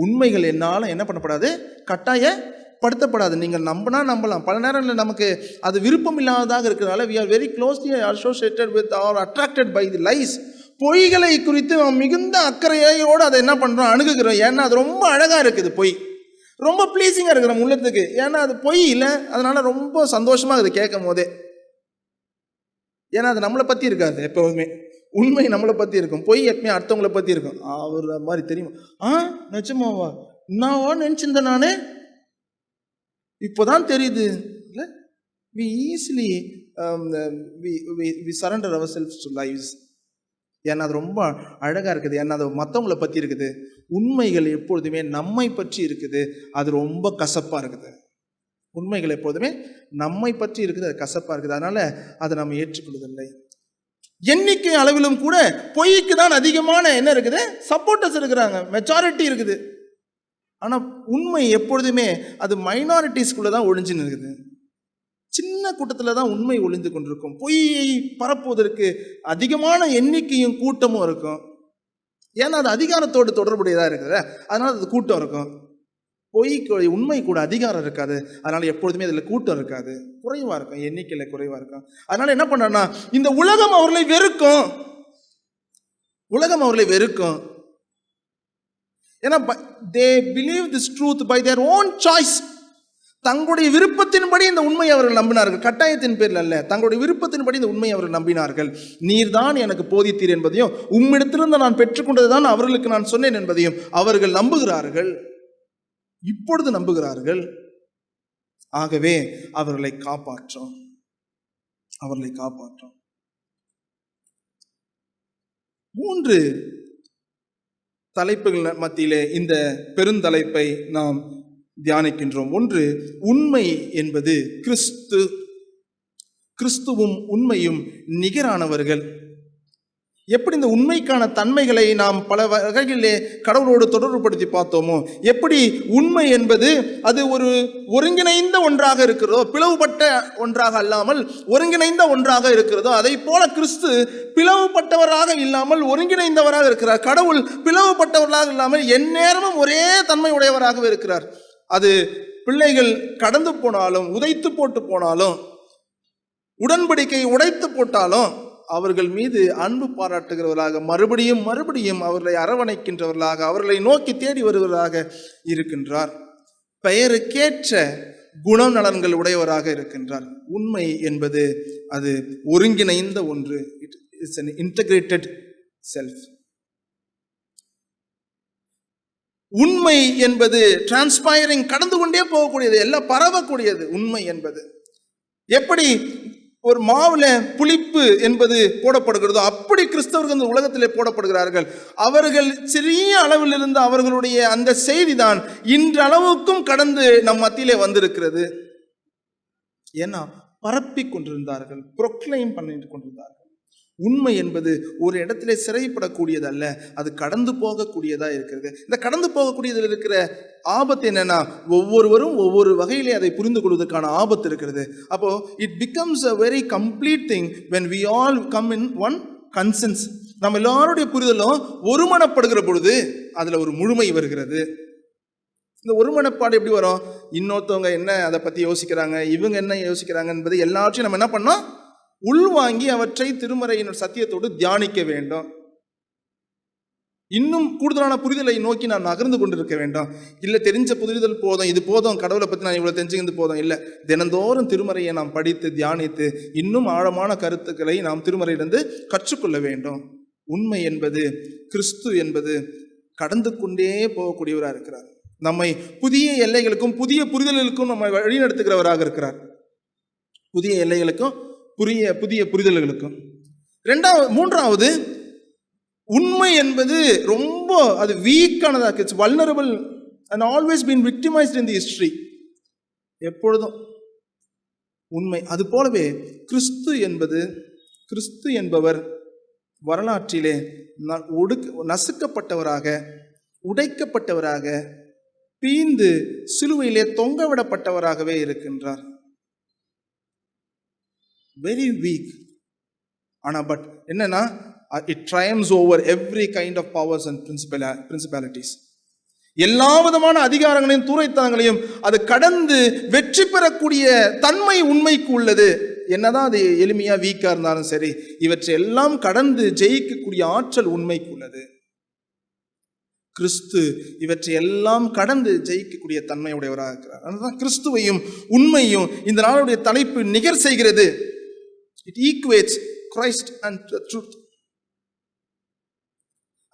உண்மைகள் என்னால் என்ன பண்ணப்படாது, கட்டாயப்படுத்தப்படாது. நீங்கள் நம்பினா நம்பலாம். பல நேரங்களில் நமக்கு அது விருப்பம் இல்லாததாக இருக்கிறதால we are very closely associated with or attracted by the lies. பொய்களை குறித்து மிகுந்த அக்கறையோடு அதை என்ன பண்ணுறோம், அணுகுகிறோம். ஏன்னா அது ரொம்ப அழகாக இருக்குது, பொய் ரொம்ப ப்ளீஸிங்காக இருக்கிற உள்ளத்துக்கு. ஏன்னா அது பொய் இல்லை, அதனால ரொம்ப சந்தோஷமாக அது கேட்கும் போதே. ஏன்னா அது நம்மளை பற்றி இருக்காது, எப்போவுமே உண்மை நம்மளை பற்றி இருக்கும், பொய் எப்பவுமே அடுத்தவங்களை பற்றி இருக்கும். அவர் மாதிரி தெரியுமா, நிஜமாவா, என்னவா நினச்சிருந்தேன் நானே, இப்போதான் தெரியுது இல்லை. we easily we surrender ourselves to lies. ஏன்னா அது ரொம்ப அழகாக இருக்குது, ஏன்னா அது மற்றவங்களை பற்றி இருக்குது. உண்மைகள் எப்பொழுதுமே நம்மை பற்றி இருக்குது, அது ரொம்ப கசப்பாக இருக்குது. உண்மைகள் எப்போதுமே நம்மை பற்றி இருக்குது, அது கசப்பாக இருக்குது. அதனால அதை நம்ம ஏற்றுக்கொள்வதில்லை. எண்ணிக்கை அளவிலும் கூட பொய்க்கு தான் அதிகமான என்ன இருக்குது, சப்போர்ட்டர்ஸ் இருக்கிறாங்க, மெஜாரிட்டி இருக்குது. ஆனால் உண்மை எப்பொழுதுமே அது மைனாரிட்டிஸ்குள்ளே தான் ஒழிஞ்சுன்னு இருக்குது. சின்ன கூட்டத்தில் தான் உண்மை ஒளிந்து கொண்டிருக்கும். பொய்யை பரப்புவதற்கு அதிகமான எண்ணிக்கையும் கூட்டமும் இருக்கும். ஏன்னா அது அதிகாரத்தோடு தொடர்புடையதாக இருக்குது, அதனால் அது கூட்டம் இருக்கும். உண்மை கூட அதிகாரம் இருக்காது, அதனால எப்பொழுதுமே அதில் கூட்டம் இருக்காது, குறைவாக இருக்கும், எண்ணிக்கையில் குறைவாக இருக்கும். அதனால என்ன பண்ணா, இந்த உலகம் அவர்களை வெறுக்கும். உலகம் அவர்களை வெறுக்கும். ஏன்னா they believe this truth by their own choice. தங்களுடைய விருப்பத்தின்படி இந்த உண்மையை அவர்கள் நம்பினார்கள், கட்டாயத்தின் பேரில் அல்ல. தங்களுடைய விருப்பத்தின்படி இந்த உண்மையை அவர்கள் நம்பினார்கள். நீர்தான் எனக்கு போதித்தீர் என்பதையும் உம்மிடத்திலிருந்து நான் பெற்றுக்கொண்டதுதான் அவர்களுக்கு நான் சொன்னேன் என்பதையும் அவர்கள் நம்புகிறார்கள், இப்பொழுது நம்புகிறார்கள். ஆகவே அவர்களை காப்பாற்றும், அவர்களை காப்பாற்றும். 3 தலைப்புகள் மத்தியிலே இந்த பெருந்தலைப்பை நாம் தியானிக்கின்றோம். 1, உண்மை என்பது கிறிஸ்துவும் உண்மையும் நிகரானவர்கள். எப்படி இந்த உண்மைக்கான தன்மைகளை நாம் பல வகைகளிலே கடவுளோடு தொடர்புபடுத்தி பார்த்தோமோ, எப்படி உண்மை என்பது அது ஒரு ஒருங்கிணைந்த ஒன்றாக இருக்கிறதோ, பிளவுபட்ட ஒன்றாக அல்லாமல் ஒருங்கிணைந்த ஒன்றாக இருக்கிறதோ, அதை போல கிறிஸ்து பிளவுபட்டவராக இல்லாமல் ஒருங்கிணைந்தவராக இருக்கிறார். கடவுள் பிளவுபட்டவர்களாக இல்லாமல் எந்நேரமும் ஒரே தன்மை உடையவராகவே இருக்கிறார். அது பிள்ளைகள் கடந்து போனாலும், உதைத்து போட்டு போனாலும், உடன்படிக்கை உடைத்து போட்டாலும் அவர்கள் மீது அன்பு பாராட்டுகிறவர்களாக, மறுபடியும் மறுபடியும் அவர்களை அரவணைக்கின்றவர்களாக, அவர்களை நோக்கி தேடி வருவதாக இருக்கின்றார். பெயருக்கேற்ற குணநலன்கள் உடையவராக இருக்கின்றார். உண்மை என்பது அது ஒருங்கிணைந்த ஒன்று. It is an integrated self. உண்மை என்பது டிரான்ஸ்பைரிங், கடந்து கொண்டே போகக்கூடியது, எல்லாம் பரவக்கூடியது. உண்மை என்பது எப்படி ஒரு மாவுல புளிப்பு என்பது போடப்படுகிறதோ அப்படி கிறிஸ்தவர்கள் இந்த உலகத்திலே போடப்படுகிறார்கள். அவர்கள் சிறிய அளவில் இருந்த அவர்களுடைய அந்த செய்தி தான் இன்றளவுக்கும் கடந்து நம் மத்தியிலே வந்திருக்கிறது. ஏன்னா பரப்பி கொண்டிருந்தார்கள், ப்ரொக்ளைம் பண்ணிட்டு கொண்டிருந்தார்கள். உண்மை என்பது ஒரு இடத்திலே சிறைப்படக்கூடியது அல்ல, அது கடந்து போகக்கூடியதா இருக்கிறது. இந்த கடந்து போகக்கூடியதில் இருக்கிற ஆபத்து என்னன்னா, ஒவ்வொருவரும் ஒவ்வொரு வகையிலே அதை புரிந்து கொள்வதற்கான ஆபத்து இருக்கிறது. அப்போ it becomes a very complete thing when we all come in one consensus. நம்ம எல்லாருடைய புரிதலும் ஒருமனப்படுகிற பொழுது அதுல ஒரு முழுமை வருகிறது. இந்த ஒருமனப்பாடு எப்படி வரும்? இன்னொருத்தவங்க என்ன அதை பத்தி யோசிக்கிறாங்க, இவங்க என்ன யோசிக்கிறாங்க என்பது எல்லாவற்றையும் நம்ம என்ன பண்ணோம், உள்வாங்கி அவற்றை திருமறையின் சத்தியத்தோடு தியானிக்க வேண்டும். இன்னும் கூடுதலான புரிதலை நோக்கி நாம் நகர்ந்து கொண்டிருக்க வேண்டும். இல்லை தெரிஞ்ச புரிதல் போதும், இது போதும், கடவுளை பற்றி நான் இவ்வளோ தெரிஞ்சுக்கிறது போதும். இல்லை, தினந்தோறும் திருமறையை நாம் படித்து தியானித்து இன்னும் ஆழமான கருத்துக்களை நாம் திருமறையிலிருந்து கற்றுக்கொள்ள வேண்டும். உண்மை என்பது, கிறிஸ்து என்பது கடந்து கொண்டே போகக்கூடியவராக இருக்கிறார். நம்மை புதிய எல்லைகளுக்கும் புதிய புரிதல்களுக்கும் நம்மை வழிநடத்துகிறவராக இருக்கிறார். புதிய எல்லைகளுக்கும் புதிய புரிதல்களுக்கும். மூன்றாவது, உண்மை என்பது ரொம்ப அது வீக்கானதாக, it's vulnerable and always been victimised in the history. எப்பொழுதும் உண்மை. அது போலவே கிறிஸ்து என்பவர் வரலாற்றிலே நசுக்கப்பட்டவராக, உடைக்கப்பட்டவராக, பீந்து சிலுவையிலே தொங்கவிடப்பட்டவராகவே இருக்கின்றார். Very weak. ஆனா பட் என்னன்னா, it triumphs over every kind of powers and principalities. எல்லா விதமான அதிகாரங்களையும் தூரைத்தனங்களையும் அது கடந்து வெற்றி பெறக்கூடிய தன்மை உண்மைக்கு உள்ளது. என்னதான் அது எளிமையா வீக்கா இருந்தாலும் சரி, இவற்றை எல்லாம் கடந்து ஜெயிக்கக்கூடிய ஆற்றல் உண்மைக்கு உள்ளது. கிறிஸ்து இவற்றை எல்லாம் கடந்து ஜெயிக்கக்கூடிய தன்மை உடையவராக இருக்கிறார். அதுதான் கிறிஸ்துவையும் உண்மையும் இந்த நாளுடைய தலைப்பு நிகர் செய்கிறது. It equates Christ and the truth.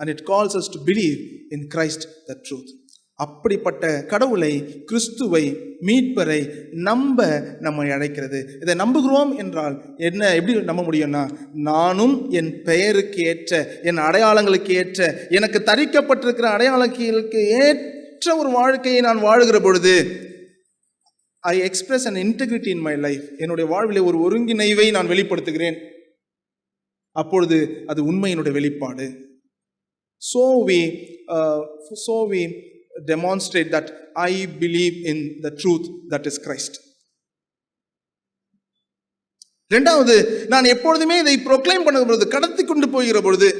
And it calls us to believe in Christ, the truth. அப்படிப்பட்ட கடவுளை, கிறிஸ்துவை, மீட்பரை நம்ப நம்மை அழைக்கிறது. இதை நம்புகிறோம் என்றால் என்ன, எப்படி நம்ப முடியும்னா, நானும் என் பெயருக்கு ஏற்ற, என் அடையாளங்களுக்கு ஏற்ற, எனக்கு தரிக்கப்பட்டிருக்கிற அடையாளங்களுக்கு ஏற்ற ஒரு வாழ்க்கையை நான் வாழுகிற பொழுது, I express an integrity in my life. என்னுடைய வாழ்விலே ஒரு ஒருங்கிணைவை நான் வெளிப்படுத்துகிறேன். அப்பொழுது அது உண்மையினுடைய வெளிப்பாடு. So we demonstrate that I believe in the truth that is Christ. இரண்டாவது, நான் எப்பொழுதுமே இதை ப்ரோக்ளைம் பண்ணுகிற பொழுது, கடத்தி கொண்டு போகிற பொழுது,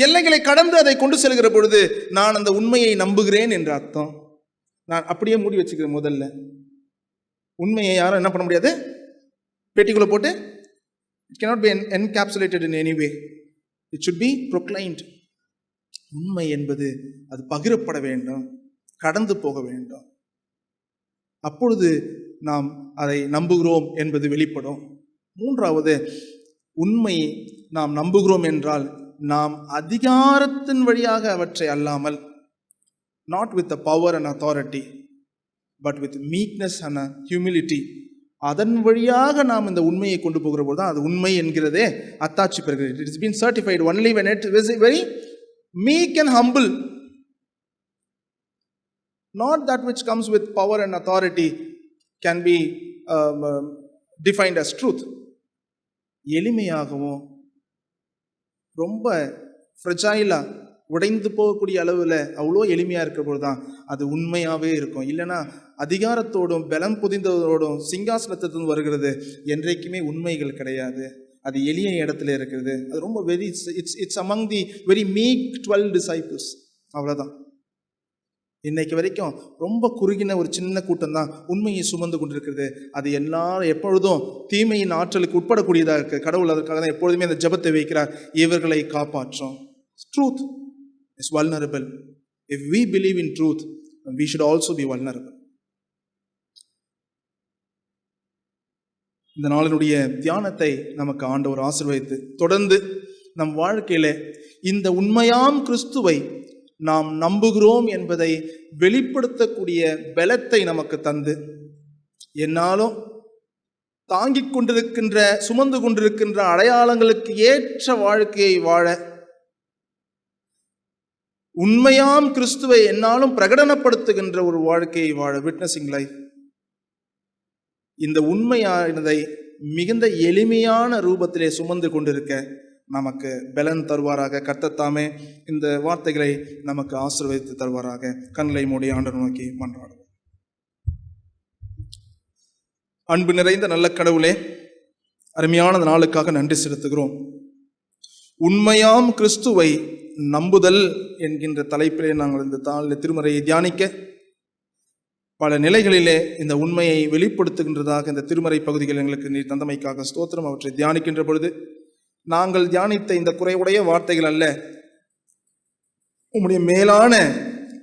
எல்லைகளை கடந்து அதை கொண்டு செல்கிற பொழுது, நான் அந்த உண்மையை நம்புகிறேன் என்ற அர்த்தம். நான் அப்படியே மூடி வச்சுக்கிறேன். முதல்ல உண்மையை யாரும் என்ன பண்ண முடியாது, பெட்டிக்குள்ள போட்டு, it cannot be encapsulated in any way. It should be proclaimed. உண்மை என்பது அது பகிரப்பட வேண்டும், கடந்து போக வேண்டும். அப்பொழுது நாம் அதை நம்புகிறோம் என்பது வெளிப்படும். மூன்றாவது, உண்மை நாம் நம்புகிறோம் என்றால் நாம் அதிகாரத்தின் வழியாக அவற்றை அல்லாமல், not with the power and authority, but with meekness and humility, அதன் வழியாக நாம் இந்த உண்மையை கொண்டு போகிற போது தான் அது உண்மை என்கிறதே அத்தாட்சி பெறுகிறது. It has been certified only when it is very meek and humble. Not that which comes with power and authority can be defined as truth. எளிமையாகவும் ரொம்ப ஃப்ரெஜைலா, உடைந்து போகக்கூடிய அளவில் அவ்வளோ எளிமையாக இருக்கிற பொழுது தான் அது உண்மையாகவே இருக்கும். இல்லைன்னா அதிகாரத்தோடும் பலம் புதிந்ததோடும் சிங்காசனத்திலிருந்து வருகிறது என்றைக்குமே உண்மைகள் கிடையாது. அது எளிய இடத்துல இருக்கிறது. அது ரொம்ப it's among the very meek 12 disciples. அவ்வளோதான். இன்னைக்கு வரைக்கும் ரொம்ப குறுகின ஒரு சின்ன கூட்டம் தான் உண்மையை சுமந்து கொண்டிருக்கிறது. அது எல்லாரும் எப்பொழுதும் தீமையின் ஆற்றலுக்கு உட்படக்கூடியதாக இருக்கு. கடவுள் அதற்காக தான் எப்பொழுதுமே அந்த ஜெபத்தை வைக்கிறார், இவர்களை காப்பாற்றும். Truth is vulnerable. If we believe in truth, we should also be vulnerable. இந்த நாளினுடைய தியானத்தை நமக்கு ஆண்டவர் ஆசீர்வதித்து தொடர்ந்து நம் வாழ்க்கையில இந்த உண்மையாம் கிறிஸ்துவை நாம் நம்புகிறோம் என்பதை வெளிப்படுத்தக்கூடிய பலத்தை நமக்கு தந்து, என்னாலும் தாங்கிக் கொண்டிருக்கின்ற, சுமந்து கொண்டிருக்கின்ற அடையாளங்களுக்கு ஏற்ற வாழ்க்கையை வாழ, உண்மையாம் கிறிஸ்துவை என்னாலும் பிரகடனப்படுத்துகின்ற ஒரு வாழ்க்கையை வாழ, விட்னஸிங் லைஃப், இந்த உண்மையானதை மிகுந்த எளிமையான ரூபத்திலே சுமந்து கொண்டிருக்க நமக்கு பலன் தருவாராக. கர்த்தர் இந்த வார்த்தைகளை நமக்கு ஆசீர்வதித்து தருவாராக. கண்களை மூடி ஆண்டவரை நோக்கி மன்றாடுவோம். அன்பு நிறைந்த நல்ல கடவுளே, அருமையான நாளுக்காக நன்றி செலுத்துகிறோம். உண்மையாம் கிறிஸ்துவை நம்புதல் என்கின்ற தலைப்பிலே நாங்கள் இந்த திருமறையை தியானிக்க, பல நிலைகளிலே இந்த உண்மையை வெளிப்படுத்துகின்றதாக இந்த திருமறை பகுதிகள் எங்களுக்கு நீர் தந்தமைக்காக ஸ்தோத்திரம். அவற்றை தியானிக்கின்ற பொழுது நாங்கள் தியானித்த இந்த குறைவுடைய வார்த்தைகள் அல்ல, உம்முடைய மேலான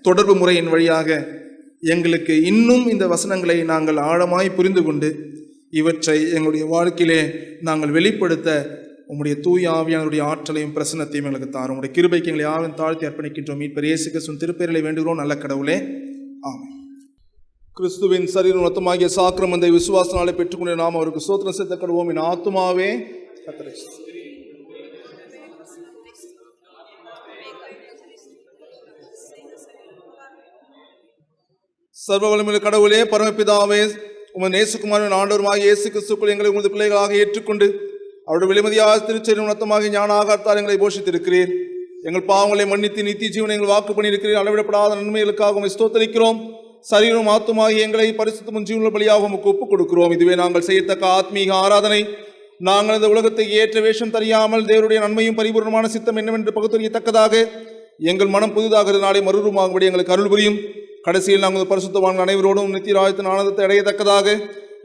தொடர்பு முறையின் வழியாக எங்களுக்கு இன்னும் இந்த வசனங்களை நாங்கள் ஆழமாய் புரிந்து கொண்டு இவற்றை எங்களுடைய வாழ்க்கையிலே நாங்கள் வெளிப்படுத்த உம்முடைய தூய ஆவியானுடைய ஆற்றலையும் பிரசன்னத்தையும் எங்களுக்கு தாரும். உம்முடைய கிருபைக்கு எங்களை யாரும் தாழ்த்தி அர்ப்பணிக்கின்றோம். மீட்பர் இயேசு கிறிஸ்துவின் திருப்பெயரிலே வேண்டுகிறோம் நல்ல கடவுளே, ஆமென். கிறிஸ்துவின் சரீரம் ரத்தமாகிய சாக்கிரமத்தை விசுவாசனாலே பெற்றுக்கொண்டு நாம் அவருக்கு ஸ்தோத்திரம் செலுத்த கடவோம். என் ஆத்துமாவே கர்த்தரை ஸ்தோத்திரி. சர்வ வல்லமையுள்ள கடவுளே, பரமபிதாவே, உமது நேசகுமாரன் ஆண்டவருமாகிய இயேசு கிறிஸ்துக்குள் எங்களை உமது பிள்ளைகளாக ஏற்றுக்கொண்டு அவருடைய விலைமதியாக திருச்செயல் நிமித்தமாக ஞான ஆகாரத்தால் எங்களை போஷித்திருக்கிறீர். எங்கள் பாவங்களை மன்னித்து நித்திய ஜீவனை எங்கள் வாக்கு பண்ணியிருக்கிறீர். அளவிடப்படாத நன்மைகளுக்காக உம்மை ஸ்தோத்தரிக்கிறோம். சரீரம் ஆத்துமாகி எங்களை பரிசுத்தமும் ஜீவனுள்ள பலியாக உமக்கு ஒப்புக் கொடுக்கிறோம். இதுவே நாங்கள் செய்யத்தக்க ஆத்மீக ஆராதனை. நாங்கள் இந்த உலகத்தை ஏற்ற வேஷம் தெரியாமல் தேவருடைய நன்மையும் பரிபூர்ணமான சித்தம் என்னவென்று பகுத்தறியத்தக்கதாக எங்கள் மனம் புதிதாக நாளை மறுரூபமாகும்படி எங்களுக்கு அருள் புரியும். கடைசியில் நாங்கள் பரிசுத்தவான்கள் அனைவரோடும் நித்திய ராஜ்யத்தின் ஆனந்தத்தை அடையத்தக்கதாக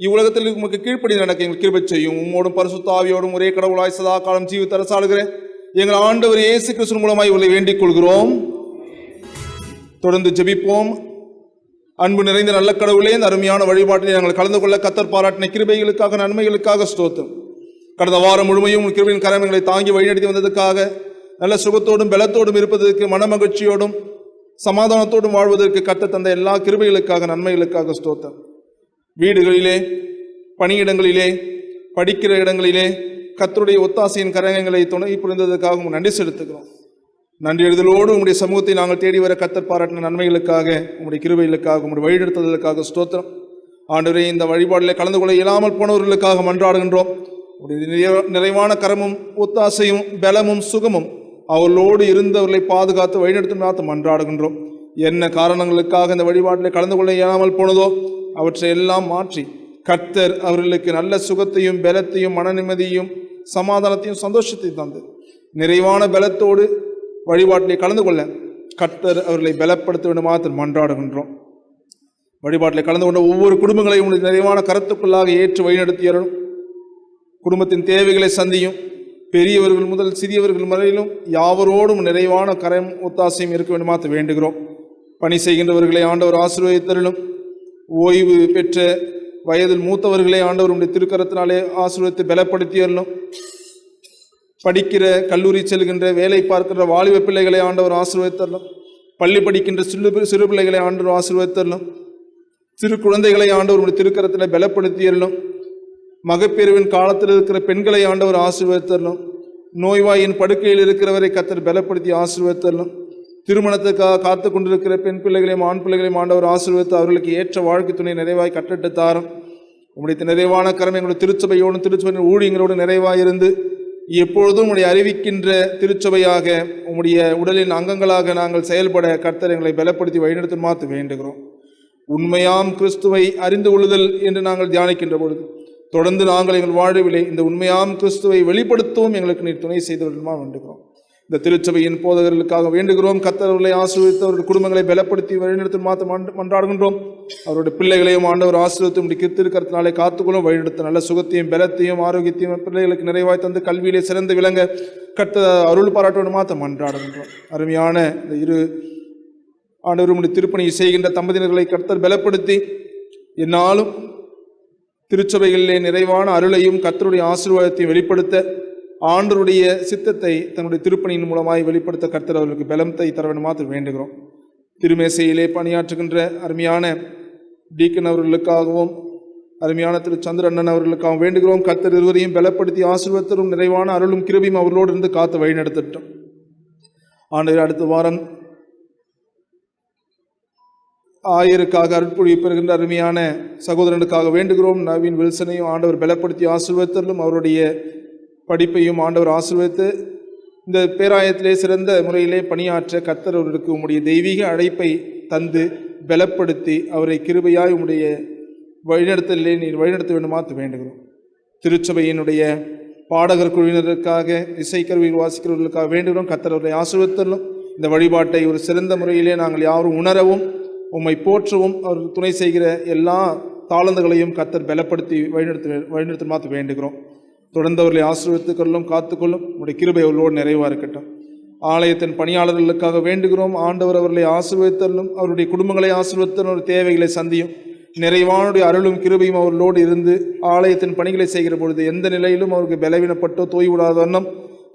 இவ்வுலகத்தில் உமக்கு கீழ்ப்படி நடக்க எங்கள் கிருபை செய்யும். உம்மோடும் பரிசுத்த ஆவியோடும் ஒரே கடவுளாய் சதா காலம் ஜீவித்து அரசாளுகிற எங்கள் ஆண்டவர் இயேசு கிறிஸ்து மூலமாய் உங்களை வேண்டிக் கொள்கிறோம். தொடர்ந்து ஜெபிப்போம். அன்பு நிறைந்த நல்ல கடவுளே, இந்த அருமையான வழிபாட்டில் நாங்கள் கலந்து கொள்ள கத்தர் பாராட்டின கிருபைகளுக்காக நன்மைகளுக்காக ஸ்தோத்திரம். கடந்த வாரம் முழுமையும் உங்கள் கிருபையின் கரங்களை தாங்கி வழிநடத்தி வந்ததற்காக, நல்ல சுகத்தோடும் பலத்தோடும் இருப்பதற்கு, மனமகிழ்ச்சியோடும் சமாதானத்தோடும் வாழ்வதற்கு கத்த தந்த எல்லா கிருபைகளுக்காக நன்மைகளுக்காக ஸ்தோத்திரம். வீடுகளிலே, பணியிடங்களிலே, படிக்கிற இடங்களிலே கர்த்தருடைய ஒத்தாசையின் கரங்களை துணை புரிந்ததற்காக நன்றி செலுத்துகிறோம். நன்றி எழுதலோடு உங்களுடைய சமூகத்தை நாங்கள் தேடி வர கர்த்தர் பாராட்டின நன்மைகளுக்காக, உங்களுடைய கிருபைகளுக்காக, உங்களுடைய வழிநடத்துதலுக்காக ஸ்தோத்திரம். ஆண்டவரே, இந்த வழிபாட்டில் கலந்து கொள்ள இயலாமல் போனவர்களுக்காக மன்றாடுகின்றோம். உங்களுடைய நிறைவான கரமும் ஒத்தாசையும் பலமும் சுகமும் அவர்களோடு இருந்தவர்களை பாதுகாத்து வழிநடத்தும் மன்றாடுகின்றோம். என்ன காரணங்களுக்காக இந்த வழிபாட்டில் கலந்து கொள்ள இயலாமல் போனதோ அவற்றை எல்லாம் மாற்றி கர்த்தர் அவர்களுக்கு நல்ல சுகத்தையும் பலத்தையும் மன நிம்மதியும் சமாதானத்தையும் சந்தோஷத்தையும் தந்து நிறைவான பலத்தோடு வழிபாட்டிலே கலந்து கொள்ள கர்த்தர் அவர்களை பலப்படுத்த வேண்டும் மாத்திரம் மன்றாடுகின்றோம். வழிபாட்டில் கலந்து கொண்ட ஒவ்வொரு குடும்பங்களையும் உங்களுடைய நிறைவான கருத்துக்குள்ளாக ஏற்று வழிநடத்தியரும். குடும்பத்தின் தேவைகளை சந்தியும். பெரியவர்கள் முதல் சிறியவர்கள் வரையிலும் யாவரோடும் நிறைவான கரம் ஒத்தாசையும் இருக்க வேண்டுமாத்து வேண்டுகிறோம். பணி செய்கின்றவர்களை ஆண்டவர் ஆசீர்வதித்தருளும். ஓய்வு பெற்ற வயதில் மூத்தவர்களை ஆண்டவர் உடைய திருக்கரத்தினாலே ஆசீர்வதித்து பலப்படுத்தியருளும். படிக்கிற, கல்லூரி செல்கின்ற, வேலை பார்க்கின்ற வாலிப பிள்ளைகளை ஆண்டவர் ஆசீர்வதித்தருளும். பள்ளி படிக்கின்ற சிறு பிள்ளைகளை ஆண்டவர் ஆசீர்வதித்தருளும். சிறு குழந்தைகளை ஆண்டவர் உடைய திருக்கரத்தில் பலப்படுத்தியருளும். மகப்பேறுவின் காலத்தில் இருக்கிற பெண்களை ஆண்டவர் ஆசீர்வதித்தரலும். நோய்வாயின் படுக்கையில் இருக்கிறவரை கர்த்தர் பலப்படுத்தி ஆசீர்வதித்தரலும். திருமணத்துக்காக காத்து கொண்டிருக்கிற பெண் பிள்ளைகளையும் ஆண் பிள்ளைகளையும் ஆண்டவர் ஆசீர்வதித்து அவர்களுக்கு ஏற்ற வாழ்க்கை துணை நிறைவாய் கட்டட்டு தாரும். உங்களுடைய நிறைவான கரம் எங்களுடைய திருச்சபையோடும் திருச்சபையின் ஊழியங்களோடு நிறைவாயிருந்து எப்பொழுதும் உங்களுடைய அறிவிக்கின்ற திருச்சபையாக உங்களுடைய உடலின் அங்கங்களாக நாங்கள் செயல்பட கர்த்தர் எங்களை பலப்படுத்தி வழிநடத்தும் மாத்து வேண்டுகிறோம். உண்மையாம் கிறிஸ்துவை அறிந்து கொள்ளுதல் என்று நாங்கள் தியானிக்கின்ற பொழுது தொடர்ந்து நாங்கள் எங்கள் வாழ்விலே இந்த உண்மையாம் கிறிஸ்துவை வெளிப்படுத்தவும் எங்களுக்கு நீர் துணை செய்தவர்களுமா வேண்டுகிறோம். இந்த திருச்சபையின் போதகர்களுக்காக வேண்டுகிறோம். கர்த்தர் அவர்களை ஆசீர்வதித்து அவருடைய குடும்பங்களை பலப்படுத்தி வழிநடத்தும் மாத்திரம் மன்றாடுகின்றோம். அவருடைய பிள்ளைகளையும் ஆண்டவர் ஆசீர்வதித்து முடிக்க திருக்கரத்தினாலே காத்துக்கொள்ளும் வழிநடத்த நல்ல சுகத்தையும் பலத்தையும் ஆரோக்கியத்தையும் பிள்ளைகளுக்கு நிறைவாய் தந்து கல்வியிலே சிறந்து விளங்க கர்த்தர் அருள் பாராட்டோடு மாத்திரம் மன்றாடுகின்றோம். அருமையான இந்த இரு ஆண்டவருடைய திருப்பணியை செய்கின்ற தம்பதியினர்களை கர்த்தர் பலப்படுத்தி என்னாலும் திருச்சபைகளிலே நிறைவான அருளையும் கர்த்தருடைய ஆசீர்வாதத்தையும் வெளிப்படுத்த ஆண்டவருடைய சித்தத்தை தன்னுடைய திருப்பணியின் மூலமாய் வெளிப்படுத்த கர்த்தர் அவர்களுக்கு பலத்தை தர வேண்டும் மாத்திரம் வேண்டுகிறோம். திருமேசையிலே பணியாற்றுகின்ற அருமையான டீக்கன் அவர்களுக்காகவும் அருமையான திரு சந்திரண்ணன் அவர்களுக்காகவும் வேண்டுகிறோம். கர்த்தர் இருவரையும் பலப்படுத்தி ஆசீர்வாதத்தரும் நிறைவான அருளும் கிருபையும் அவர்களோடு இருந்து காத்து வழிநடத்தட்டும். ஆண்டவர் அடுத்த வாரம் ஆயருக்காக அருட்பொழிவு பெறுகின்ற அருமையான சகோதரனுக்காக வேண்டுகிறோம். நவீன் வில்சனையும் ஆண்டவர் பலப்படுத்தி ஆசீர்வதித்தலும் அவருடைய படிப்பையும் ஆண்டவர் ஆசீர்வதித்து இந்த பேராயத்திலே சிறந்த முறையிலே பணியாற்ற கர்த்தர் அவர்களுக்கு உம்முடைய தெய்வீக அழைப்பை தந்து பலப்படுத்தி அவரை கிருபையாய் உம்முடைய வழிநடத்தலே நீர் வழிநடத்த வேண்டுமாத்து வேண்டுகிறோம். திருச்சபையினுடைய பாடகர் குழுவினருக்காக இசைக்கருவியில் வாசிக்கிறவர்களுக்காக வேண்டுகிறோம். கர்த்தர் அவர்களை ஆசீர்வதித்தலும் இந்த வழிபாட்டை ஒரு சிறந்த முறையிலே நாங்கள் யாரும் உணரவும் உம்மை போற்றவும் அவர்கள் துணை செய்கிற எல்லா தாளந்துகளையும் கர்த்தர் பலப்படுத்தி வழிநடத்த மாற்ற வேண்டுகிறோம். தொடர்ந்து அவர்களை ஆசீர்வதித்துக்கொள்ளும் காத்துக்கொள்ளும் உடைய கிருபை அவர்களோடு நிறைவாக இருக்கட்டும். ஆலயத்தின் பணியாளர்களுக்காக வேண்டுகிறோம். ஆண்டவர் அவர்களை ஆசீர்வதித்தலும் அவருடைய குடும்பங்களை ஆசீர்வதித்தலும் அவருடைய தேவைகளை சந்தியும் நிறைவானுடைய அருளும் கிருபையும் அவர்களோடு இருந்து ஆலயத்தின் பணிகளை செய்கிற பொழுது எந்த நிலையிலும் அவருக்கு பலவீனப்பட்டோ தோய்விடாத வண்ணம்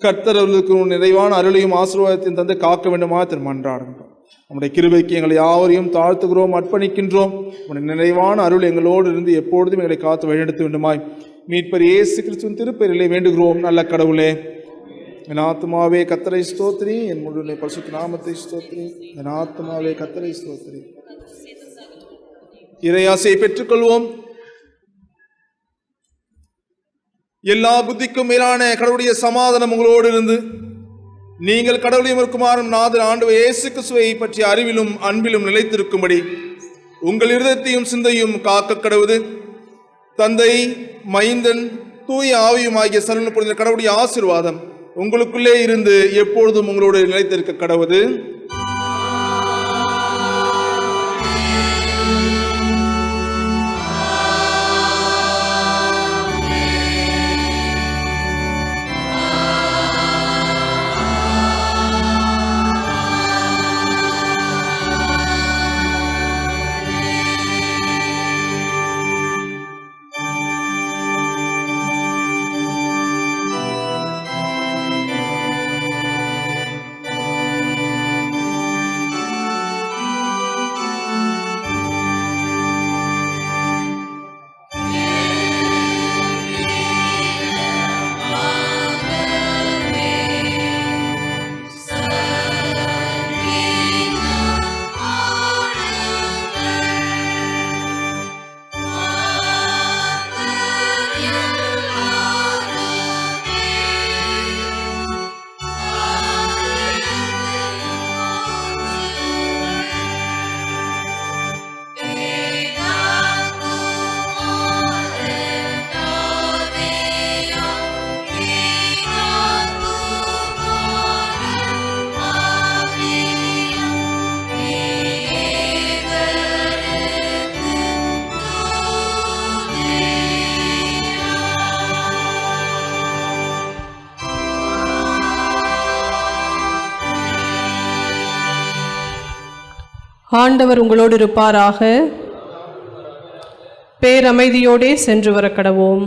கர்த்தர் அவர்களுக்கு நிறைவான அருளையும் ஆசீர்வாதத்தையும் தந்து காக்க வேண்டுமா மன்றாடுகின்றோம். நம்முடைய கிருபைக்கு எங்களை யாவரையும் தாழ்த்துகிறோம், அர்ப்பணிக்கின்றோம். நம்முடைய நிறைவான அருள் எங்களோடு இருந்து எப்பொழுதும் எங்களை காத்து வழிநடத்த வேண்டுமாய் மீட்பர் இயேசு கிறிஸ்துவின் திருப்பெயரிலே வேண்டுகிறோம். நல்ல கடவுளே, என் ஆத்மாவே கர்த்தரை ஸ்தோத்திரி, என் முழு பரிசுத்த நாமத்தை ஸ்தோத்திரி. என் ஆத்மாவே கர்த்தரை ஸ்தோத்திரி. இறையாசையை பெற்றுக்கொள்வோம். எல்லா புத்திக்கும் மேலான கடவுளுடைய சமாதானம் உங்களோடு இருந்து நீங்கள் கடவுளையும் குமாரன் நாதர் ஆண்டவர் இயேசு கிறிஸ்துவை பற்றிய அறிவிலும் அன்பிலும் நிலைத்திருக்கும்படி உங்கள் இருதயத்தையும் சிந்தையும் காக்க கடவுது. தந்தை, மைந்தன், தூய ஆவியும் ஆகிய சரண புரிந்த கடவுளுடைய ஆசீர்வாதம் உங்களுக்குள்ளே இருந்து எப்பொழுதும் உங்களோடு நிலைத்திருக்க கடவுது. ஆண்டவர் உங்களோடு இருப்பாராக. பேரமைதியோடே சென்று வர கடவோம்.